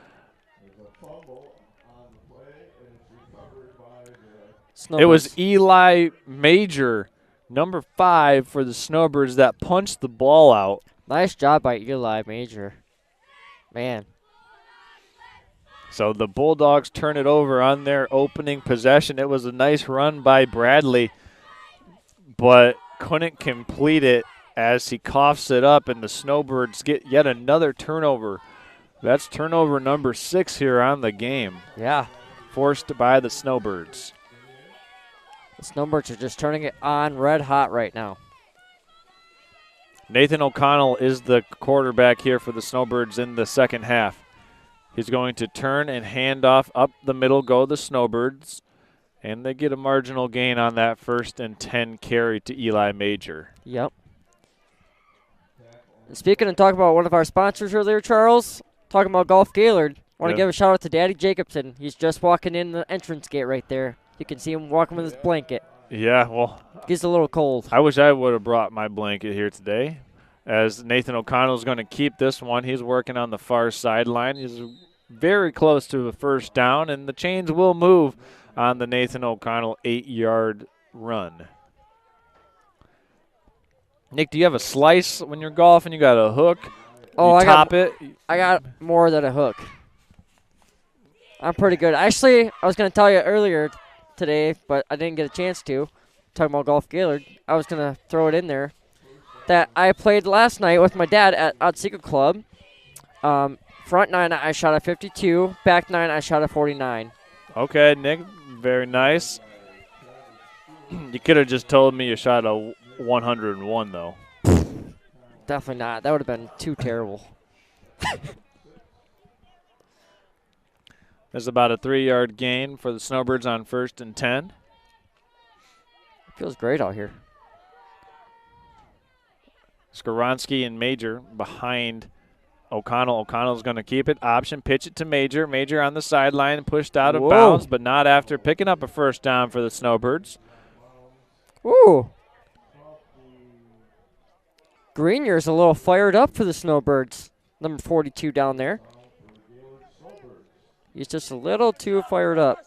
It was Eli Major, number 5 for the Snowbirds, that punched the ball out. Nice job by Eli Major. Man. So the Bulldogs turn it over on their opening possession. It was a nice run by Bradley, but couldn't complete it as he coughs it up, and the Snowbirds get yet another turnover. That's turnover number 6 here on the game. Yeah. Forced by the Snowbirds. The Snowbirds are just turning it on red hot right now. Nathan O'Connell is the quarterback here for the Snowbirds in the second half. He's going to turn and hand off up the middle, go the Snowbirds, and they get a marginal gain on that 1st and 10 carry to Eli Major. Yep. And speaking and talking about one of our sponsors earlier, Charles, talking about Golf Gaylord, I want to give a shout out to Daddy Jacobson. He's just walking in the entrance gate right there. You can see him walking with his blanket. Yeah, well, He's a little cold. I wish I would have brought my blanket here today, as Nathan O'Connell is going to keep this one. He's working on the far sideline. He's very close to a first down, and the chains will move on the Nathan O'Connell 8-yard run. Nick, do you have a slice when you're golfing? You got a hook? Oh, you top it? I got more than a hook. I'm pretty good. Actually, I was going to tell you earlier today, but I didn't get a chance to. Talking about Golf Gaylord, I was going to throw it in there. That I played last night with my dad at Otsego Club. Front 9, I shot a 52. Back 9, I shot a 49. Okay, Nick, very nice. You could have just told me you shot a 101, though. Definitely not. That would have been too terrible. There's about a 3-yard gain for the Snowbirds on 1st and 10. Feels great out here. Skoronsky and Major behind O'Connell. O'Connell's going to keep it. Option, pitch it to Major. Major on the sideline, pushed out of bounds, but not after picking up a first down for the Snowbirds. Ooh. Greenier's a little fired up for the Snowbirds. Number 42 down there. He's just a little too fired up.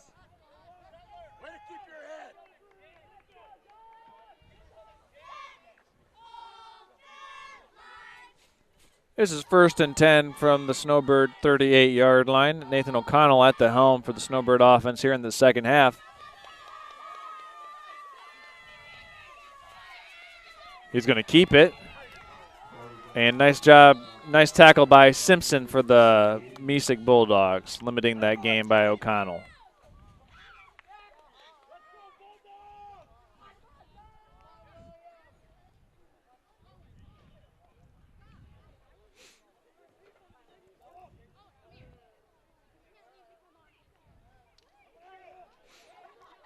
This is 1st and 10 from the Snowbird 38-yard line. Nathan O'Connell at the helm for the Snowbird offense here in the second half. He's going to keep it. And nice job, nice tackle by Simpson for the Mesick Bulldogs, limiting that game by O'Connell.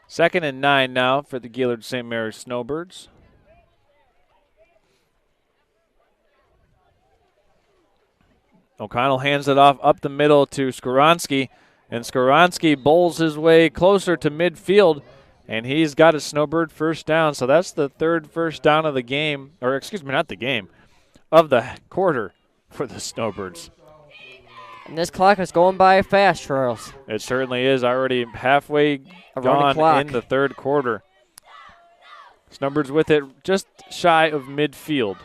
Second and 9 now for the Gaylord St. Mary's Snowbirds. O'Connell hands it off up the middle to Skoronsky, and Skoronsky bowls his way closer to midfield, and he's got a Snowbird first down. So that's the 3rd first down of the game, or excuse me, not the game, of the quarter for the Snowbirds. And this clock is going by fast, Charles. It certainly is. Already halfway gone in the 3rd quarter. Snowbirds with it just shy of midfield.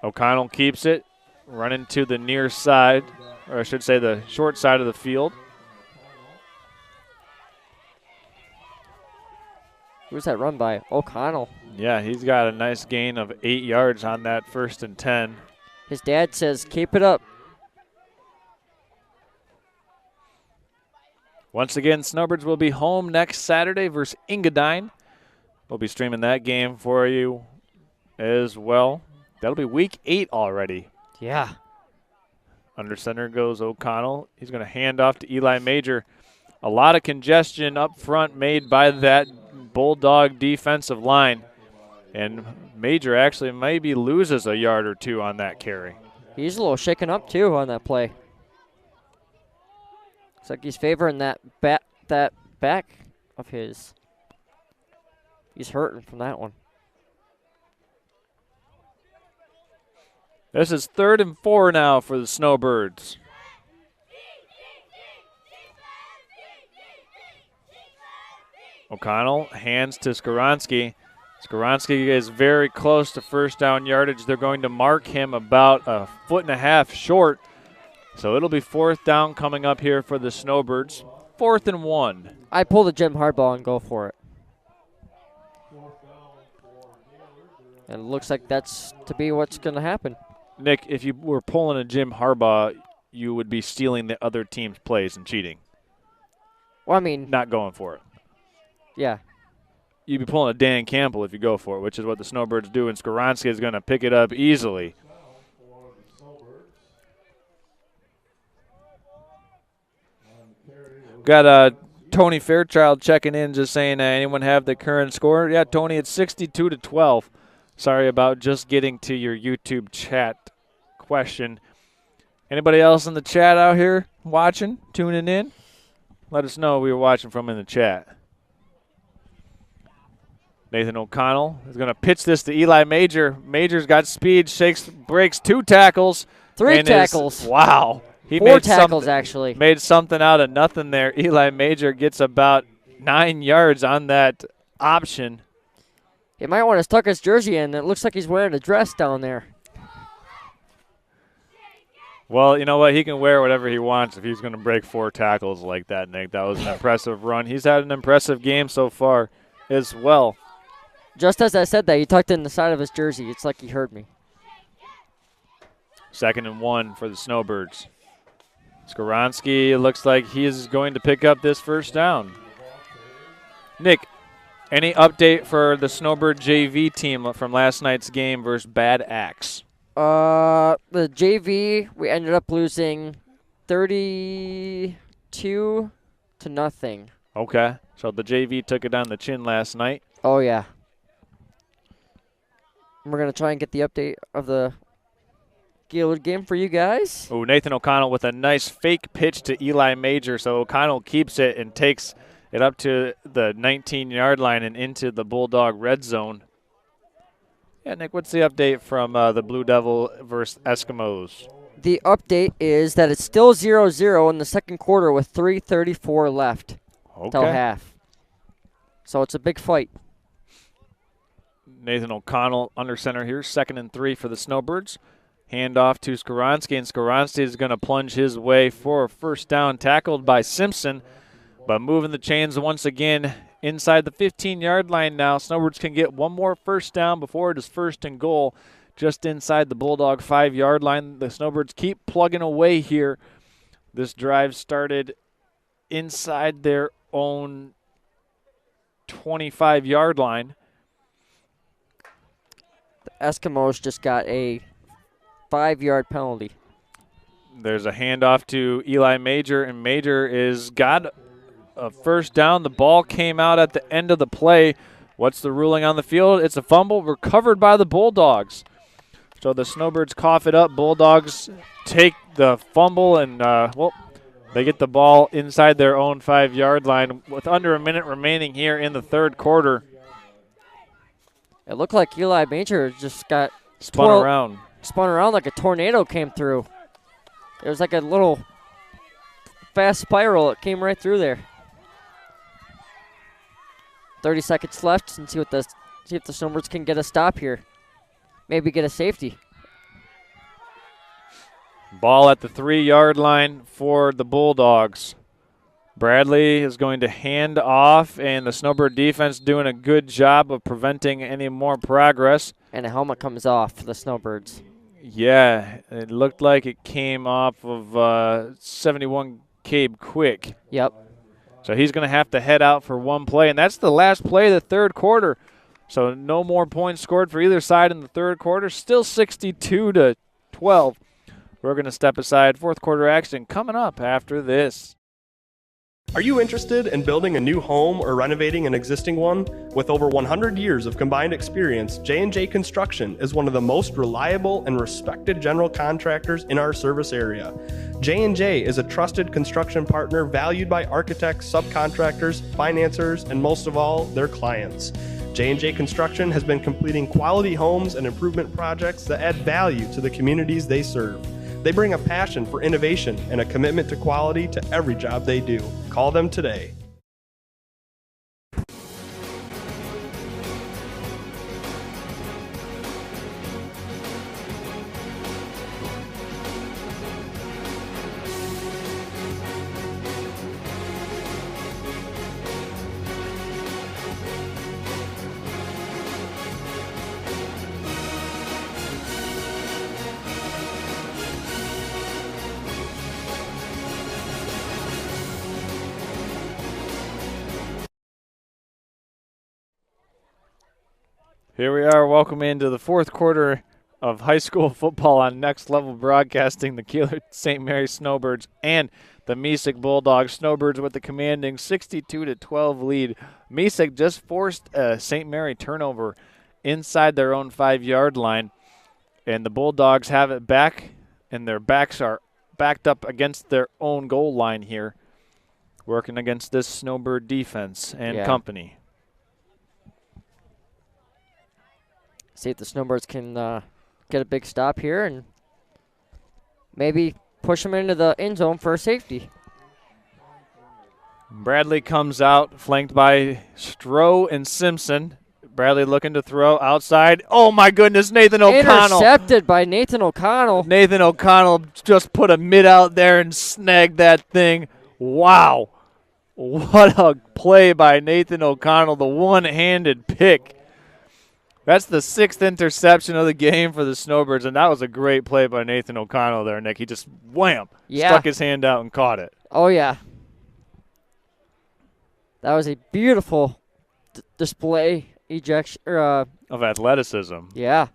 O'Connell keeps it, running to the near side, or I should say the short side of the field. Who's that run by? O'Connell. Yeah, he's got a nice gain of 8 yards on that 1st and 10. His dad says, keep it up. Once again, Snowbirds will be home next Saturday versus Engadine. We'll be streaming that game for you as well. That'll be week 8 already. Yeah. Under center goes O'Connell. He's going to hand off to Eli Major. A lot of congestion up front made by that Bulldog defensive line. And Major actually maybe loses a yard or 2 on that carry. He's a little shaken up, too, on that play. Looks like he's favoring that back of his. He's hurting from that one. This is 3rd and 4 now for the Snowbirds. O'Connell hands to Skoronsky. Skoronski is very close to first down yardage. They're going to mark him about 1.5 feet short. So it'll be 4th down coming up here for the Snowbirds. 4th and 1. I pull the Jim Harbaugh and go for it. And it looks like that's to be what's going to happen. Nick, if you were pulling a Jim Harbaugh, you would be stealing the other team's plays and cheating. Well, I mean, not going for it. Yeah. You'd be pulling a Dan Campbell if you go for it, which is what the Snowbirds do, and Skoronski is going to pick it up easily. Got Tony Fairchild checking in, just saying, anyone have the current score? Yeah, Tony, it's 62-12. Sorry about just getting to your YouTube chat question. Anybody else in the chat out here watching, tuning in? Let us know we were watching from in the chat. Nathan O'Connell is going to pitch this to Eli Major. Major's got speed, breaks 2 tackles. 3 tackles. Wow. He 4 tackles, actually. Made something out of nothing there. Eli Major gets about 9 yards on that option. He might want to tuck his jersey in. It looks like he's wearing a dress down there. Well, you know what? He can wear whatever he wants if he's going to break 4 tackles like that, Nick. That was an impressive run. He's had an impressive game so far as well. Just as I said that, he tucked in the side of his jersey. It's like he heard me. 2nd and 1 for the Snowbirds. Skoronski looks like he is going to pick up this first down. Nick, any update for the Snowbird JV team from last night's game versus Bad Axe? The JV, we ended up losing 32-0. Okay, so the JV took it on the chin last night. Oh, yeah. We're going to try and get the update of the Gaylord game for you guys. Oh, Nathan O'Connell with a nice fake pitch to Eli Major. So O'Connell keeps it and takes it up to the 19-yard line and into the Bulldog red zone. Yeah, Nick, what's the update from the Blue Devil versus Eskimos? The update is that it's still 0-0 in the second quarter with 3:34 left till half. So it's a big fight. Nathan O'Connell under center here, 2nd and 3 for the Snowbirds. Hand off to Skoronski, and Skoronski is going to plunge his way for a first down, tackled by Simpson, but moving the chains once again inside the 15-yard line now. Snowbirds can get one more first down before it is 1st and goal, just inside the Bulldog 5-yard line. The Snowbirds keep plugging away here. This drive started inside their own 25-yard line. The Eskimos just got a 5-yard penalty. There's a handoff to Eli Major, and Major is got a first down. The ball came out at the end of the play. What's the ruling on the field? It's a fumble recovered by the Bulldogs. So the Snowbirds cough it up. Bulldogs take the fumble, and, they get the ball inside their own 5-yard line with under a minute remaining here in the third quarter. It looked like Eli Major just got spun around like a tornado came through. It was like a little fast spiral. It came right through there. 30 seconds left, and see if the Snowbirds can get a stop here. Maybe get a safety. Ball at the 3-yard line for the Bulldogs. Bradley is going to hand off, and the Snowbird defense doing a good job of preventing any more progress. And a helmet comes off for the Snowbirds. Yeah, it looked like it came off of 71 Cabe Quick. Yep. So he's going to have to head out for one play, and that's the last play of the third quarter. So no more points scored for either side in the third quarter. Still 62-12. We're going to step aside. Fourth quarter action coming up after this. Are you interested in building a new home or renovating an existing one? With over 100 years of combined experience, J&J Construction is one of the most reliable and respected general contractors in our service area. J&J is a trusted construction partner valued by architects, subcontractors, financiers, and most of all, their clients. J&J Construction has been completing quality homes and improvement projects that add value to the communities they serve. They bring a passion for innovation and a commitment to quality to every job they do. Call them today. Here we are. Welcome into the fourth quarter of high school football on Next Level Broadcasting. The Gaylord St. Mary's Snowbirds and the Mesick Bulldogs. Snowbirds with the commanding 62-12 lead. Mesick just forced a St. Mary turnover inside their own 5-yard line, and the Bulldogs have it back, and their backs are backed up against their own goal line here, working against this Snowbird defense and company. See if the Snowbirds can get a big stop here and maybe push them into the end zone for a safety. Bradley comes out, flanked by Stroh and Simpson. Bradley looking to throw outside. Oh, my goodness, Nathan O'Connell. Intercepted by Nathan O'Connell. Nathan O'Connell just put a mid out there and snagged that thing. Wow. What a play by Nathan O'Connell, the one-handed pick. That's the 6th interception of the game for the Snowbirds, and that was a great play by Nathan O'Connell there, Nick. He just, wham, stuck his hand out and caught it. Oh, yeah. That was a beautiful display of athleticism. Yeah.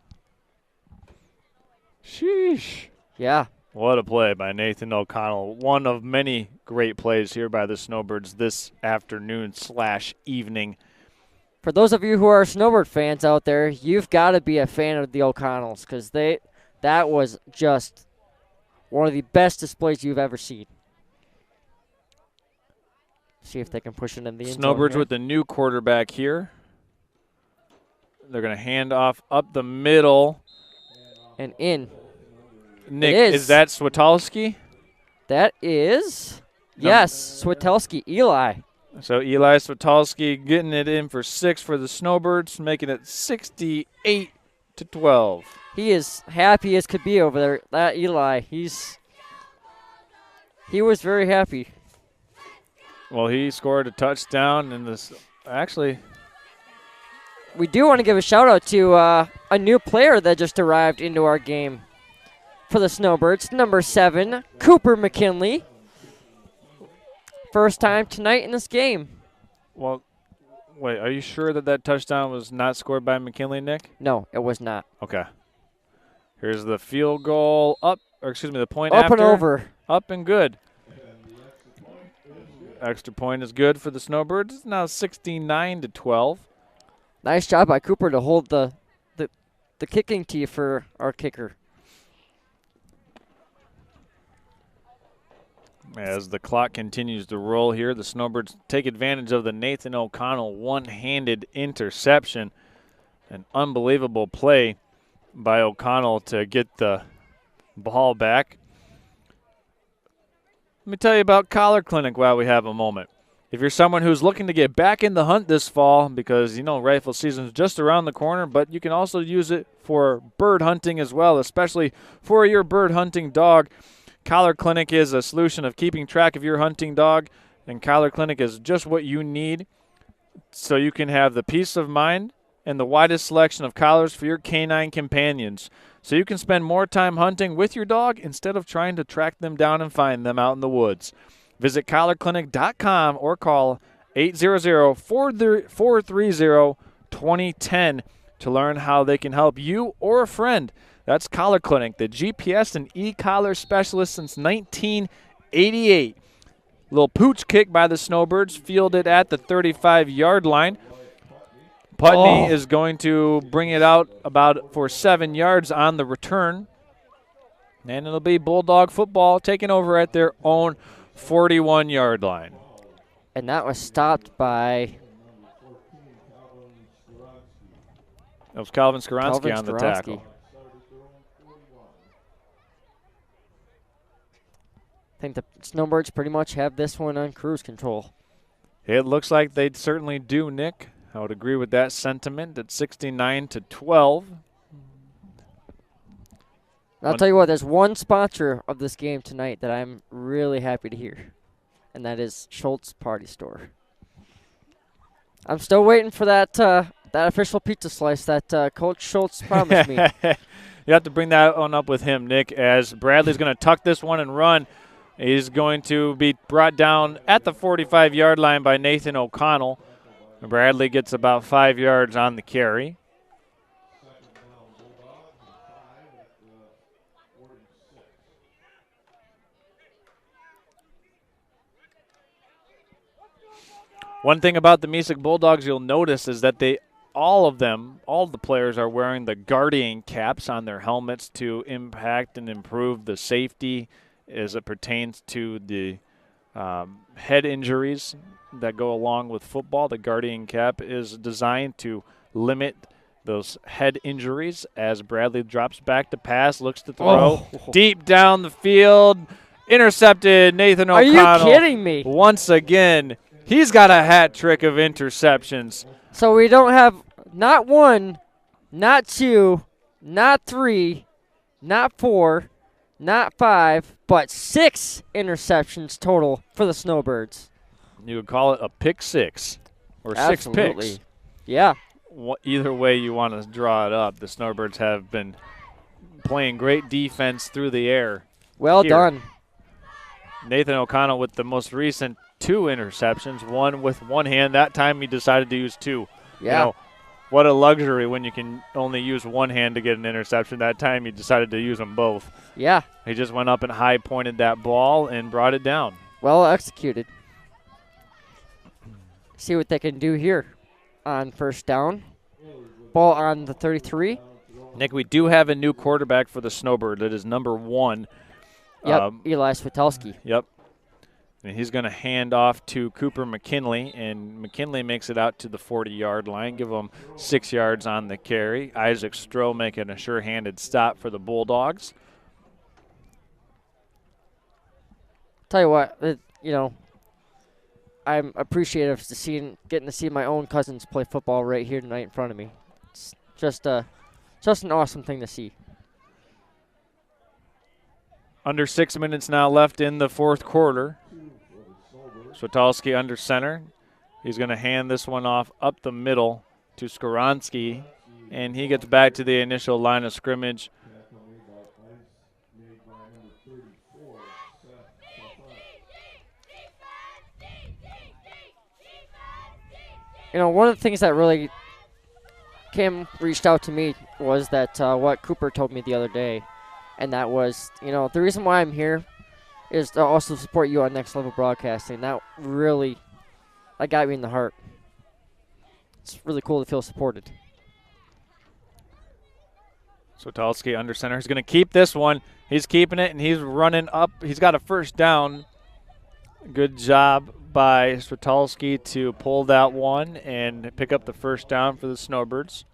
Sheesh. Yeah. What a play by Nathan O'Connell. One of many great plays here by the Snowbirds this afternoon/evening. For those of you who are Snowbird fans out there, you've got to be a fan of the O'Connells because that was just one of the best displays you've ever seen. See if they can push it in the end zone. Snowbirds with the new quarterback here. They're going to hand off up the middle. And in. Nick, is that Switalski? That is, yes, Switalski, Eli. So Eli Switalski getting it in for 6 for the Snowbirds, making it 68-12. He is happy as could be over there. That Eli, he was very happy. Well, he scored a touchdown in this. Actually, we do want to give a shout out to a new player that just arrived into our game for the Snowbirds, number 7, Cooper McKinley. First time tonight in this game. Well, wait, are you sure that touchdown was not scored by McKinley, Nick? No, it was not. Okay. Here's the field goal the point up after. And over. Up and good. Extra point is good for the Snowbirds. It's now 69-12. Nice job by Cooper to hold the kicking tee for our kicker. As the clock continues to roll here, the Snowbirds take advantage of the Nathan O'Connell one-handed interception. An unbelievable play by O'Connell to get the ball back. Let me tell you about Collar Clinic while we have a moment. If you're someone who's looking to get back in the hunt this fall, because, rifle season is just around the corner, but you can also use it for bird hunting as well, especially for your bird hunting dog. Collar Clinic is a solution of keeping track of your hunting dog, and Collar Clinic is just what you need so you can have the peace of mind and the widest selection of collars for your canine companions, so you can spend more time hunting with your dog instead of trying to track them down and find them out in the woods. Visit collarclinic.com or call 800-430-2010 to learn how they can help you or a friend. That's Collar Clinic, the GPS and e-collar specialist since 1988. Little pooch kick by the Snowbirds, fielded at the 35-yard line. Putney is going to bring it out for 7 yards on the return. And it'll be Bulldog football taking over at their own 41-yard line. And that was stopped by... It was Calvin Skoronsky on the tackle. I think the Snowbirds pretty much have this one on cruise control. It looks like they certainly do, Nick. I would agree with that sentiment at 69-12. I'll tell you what, there's one sponsor of this game tonight that I'm really happy to hear, and that is Schultz Party Store. I'm still waiting for that official pizza slice that Coach Schultz promised me. You have to bring that one up with him, Nick, as Bradley's going to tuck this one and run. He's going to be brought down at the 45-yard line by Nathan O'Connell. Bradley gets about 5 yards on the carry. One thing about the Mesick Bulldogs you'll notice is that all of the players are wearing the guardian caps on their helmets to impact and improve the safety as it pertains to the head injuries that go along with football. The guardian cap is designed to limit those head injuries as Bradley drops back to pass, looks to throw. Deep down the field, intercepted. Nathan O'Connell. Are you kidding me? Once again, he's got a hat trick of interceptions. So we don't have not 1, not 2, not 3, not 4, not 5, but 6 interceptions total for the Snowbirds. You would call it a pick 6 or Absolutely. 6 picks. Yeah. Either way you want to draw it up, the Snowbirds have been playing great defense through the air. Well done. Nathan O'Connell with the most recent 2 interceptions, one with one hand. That time he decided to use 2. Yeah. You know, what a luxury when you can only use one hand to get an interception. That time he decided to use them both. Yeah. He just went up and high pointed that ball and brought it down. Well executed. See what they can do here on first down. Ball on the 33. Nick, we do have a new quarterback for the Snowbird. That is number 1. Yep, Eli Switowski. Yep. And he's going to hand off to Cooper McKinley, and McKinley makes it out to the 40-yard line. Give him 6 yards on the carry. Isaac Stroh making a sure-handed stop for the Bulldogs. Tell you what, I'm appreciative to getting to see my own cousins play football right here tonight in front of me. It's just an awesome thing to see. Under 6 minutes now left in the fourth quarter. Switowski under center. He's going to hand this one off up the middle to Skoronski, and he gets back to the initial line of scrimmage. One of the things that really reached out to me was that what Cooper told me the other day, and that was, the reason why I'm here is to also support you on Next Level Broadcasting. That got me in the heart. It's really cool to feel supported. Switowski under center. He's going to keep this one. He's keeping it, and he's running up. He's got a first down. Good job by Switowski to pull that one and pick up the first down for the Snowbirds.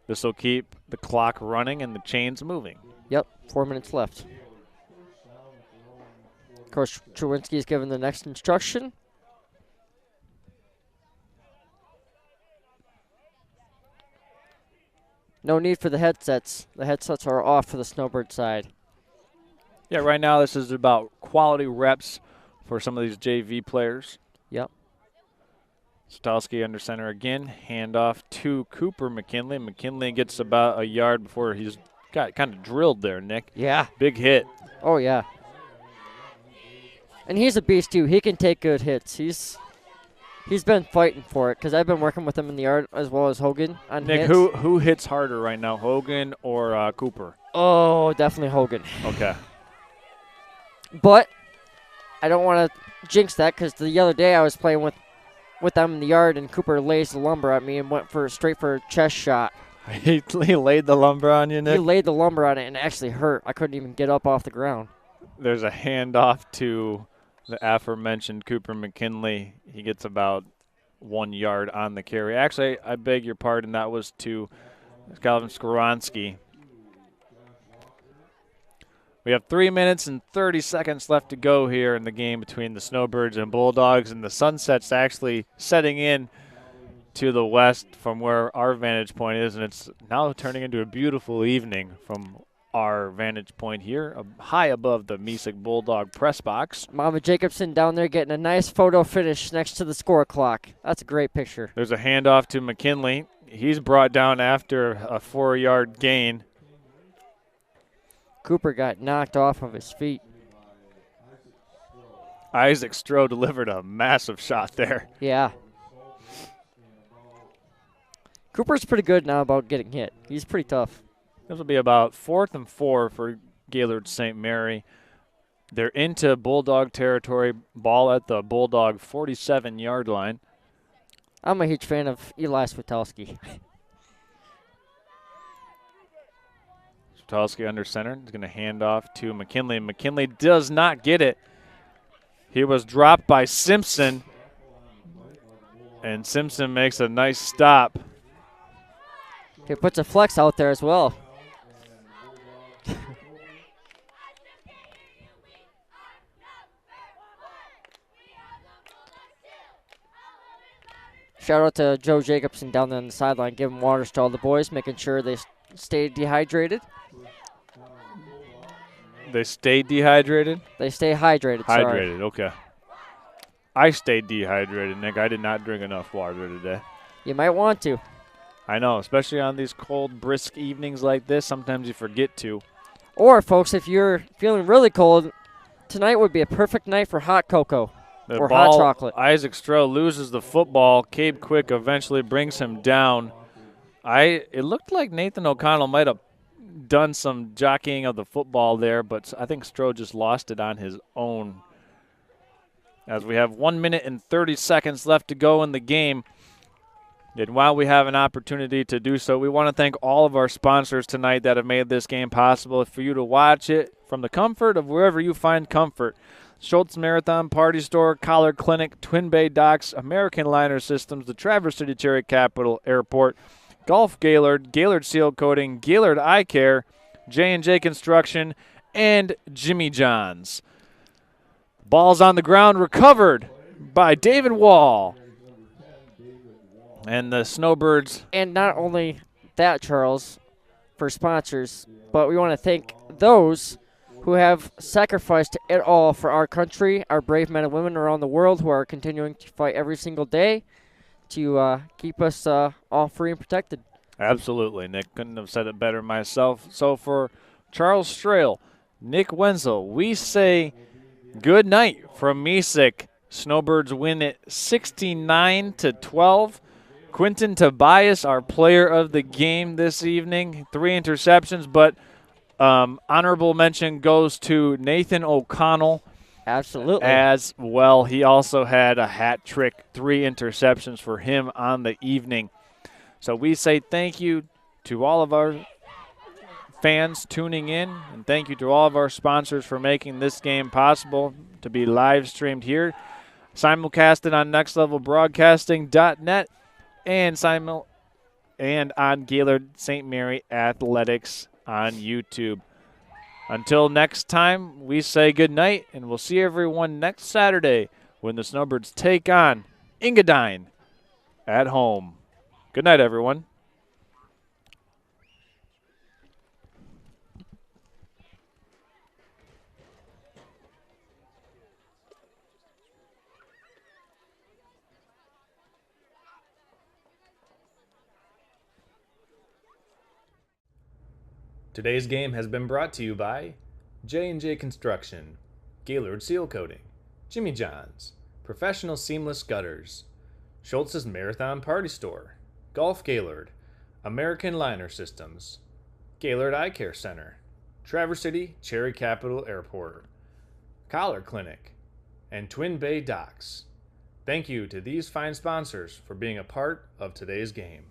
This will keep the clock running and the chains moving. Yep, 4 minutes left. Coach Chewinski is given the next instruction. No need for the headsets. The headsets are off for the Snowbird side. Yeah, right now this is about quality reps for some of these JV players. Yep. Switowski under center again. Handoff to Cooper McKinley. McKinley gets about a yard before he's got kind of drilled there, Nick. Yeah. Big hit. Oh, yeah. And he's a beast, too. He can take good hits. He's been fighting for it because I've been working with him in the yard as well as Hogan on Nick, hits. who hits harder right now, Hogan or Cooper? Oh, definitely Hogan. Okay. But I don't want to jinx that because the other day I was playing with them in the yard and Cooper lays the lumber at me and went straight for a chest shot. He laid the lumber on you, Nick? He laid the lumber on it and it actually hurt. I couldn't even get up off the ground. There's a handoff to the aforementioned Cooper McKinley. He gets about 1 yard on the carry. Actually, I beg your pardon. That was to Calvin Skoronski. We have 3 minutes and 30 seconds left to go here in the game between the Snowbirds and Bulldogs, and the sunset's actually setting in to the west from where our vantage point is, and it's now turning into a beautiful evening from our vantage point here, high above the Mesick Bulldog press box. Mama Jacobson down there getting a nice photo finish next to the score clock. That's a great picture. There's a handoff to McKinley. He's brought down after a 4-yard gain. Cooper got knocked off of his feet. Isaac Stroh delivered a massive shot there. Yeah. Cooper's pretty good now about getting hit. He's pretty tough. This will be about 4th and 4 for Gaylord St. Mary. They're into Bulldog territory, ball at the Bulldog 47-yard line. I'm a huge fan of Eli Switowski. Switowski under center. He's going to hand off to McKinley. McKinley does not get it. He was dropped by Simpson, and Simpson makes a nice stop. He puts a flex out there as well. Shout out to Joe Jacobson down there on the sideline, giving waters to all the boys, making sure they stay dehydrated. They stay dehydrated? They stay hydrated, Hydrated, okay. I stayed dehydrated, Nick. I did not drink enough water today. You might want to. I know, especially on these cold, brisk evenings like this. Sometimes you forget to. Or, folks, if you're feeling really cold, tonight would be a perfect night for hot cocoa or hot chocolate. Isaac Stroh loses the football. Cabe Quick eventually brings him down. It looked like Nathan O'Connell might have done some jockeying of the football there, but I think Stroh just lost it on his own. As we have 1 minute and 30 seconds left to go in the game. And while we have an opportunity to do so, we want to thank all of our sponsors tonight that have made this game possible for you to watch it from the comfort of wherever you find comfort. Schultz Marathon Party Store, Collard Clinic, Twin Bay Docks, American Liner Systems, the Traverse City Cherry Capital Airport, Golf Gaylord, Gaylord Seal Coating, Gaylord Eye Care, J&J Construction, and Jimmy John's. Ball's on the ground, recovered by David Wall. And the Snowbirds. And not only that, Charles, for sponsors, but we want to thank those who have sacrificed it all for our country, our brave men and women around the world who are continuing to fight every single day to keep us all free and protected. Absolutely, Nick. Couldn't have said it better myself. So for Charles Strail, Nick Wenzel, we say good night from Mesick. Snowbirds win it 69-12. Quinton Tobias, our player of the game this evening, 3 interceptions, but honorable mention goes to Nathan O'Connell. Absolutely. As well, he also had a hat trick, 3 interceptions for him on the evening. So we say thank you to all of our fans tuning in, and thank you to all of our sponsors for making this game possible to be live streamed here, simulcasted on nextlevelbroadcasting.net and on Gaylord St. Mary Athletics on YouTube. Until next time, we say good night, and we'll see everyone next Saturday when the Snowbirds take on Engadine at home. Good night, everyone. Today's game has been brought to you by J&J Construction, Gaylord Seal Coating, Jimmy John's, Professional Seamless Gutters, Schultz's Marathon Party Store, Golf Gaylord, American Liner Systems, Gaylord Eye Care Center, Traverse City Cherry Capital Airport, Collard Clinic, and Twin Bay Docks. Thank you to these fine sponsors for being a part of today's game.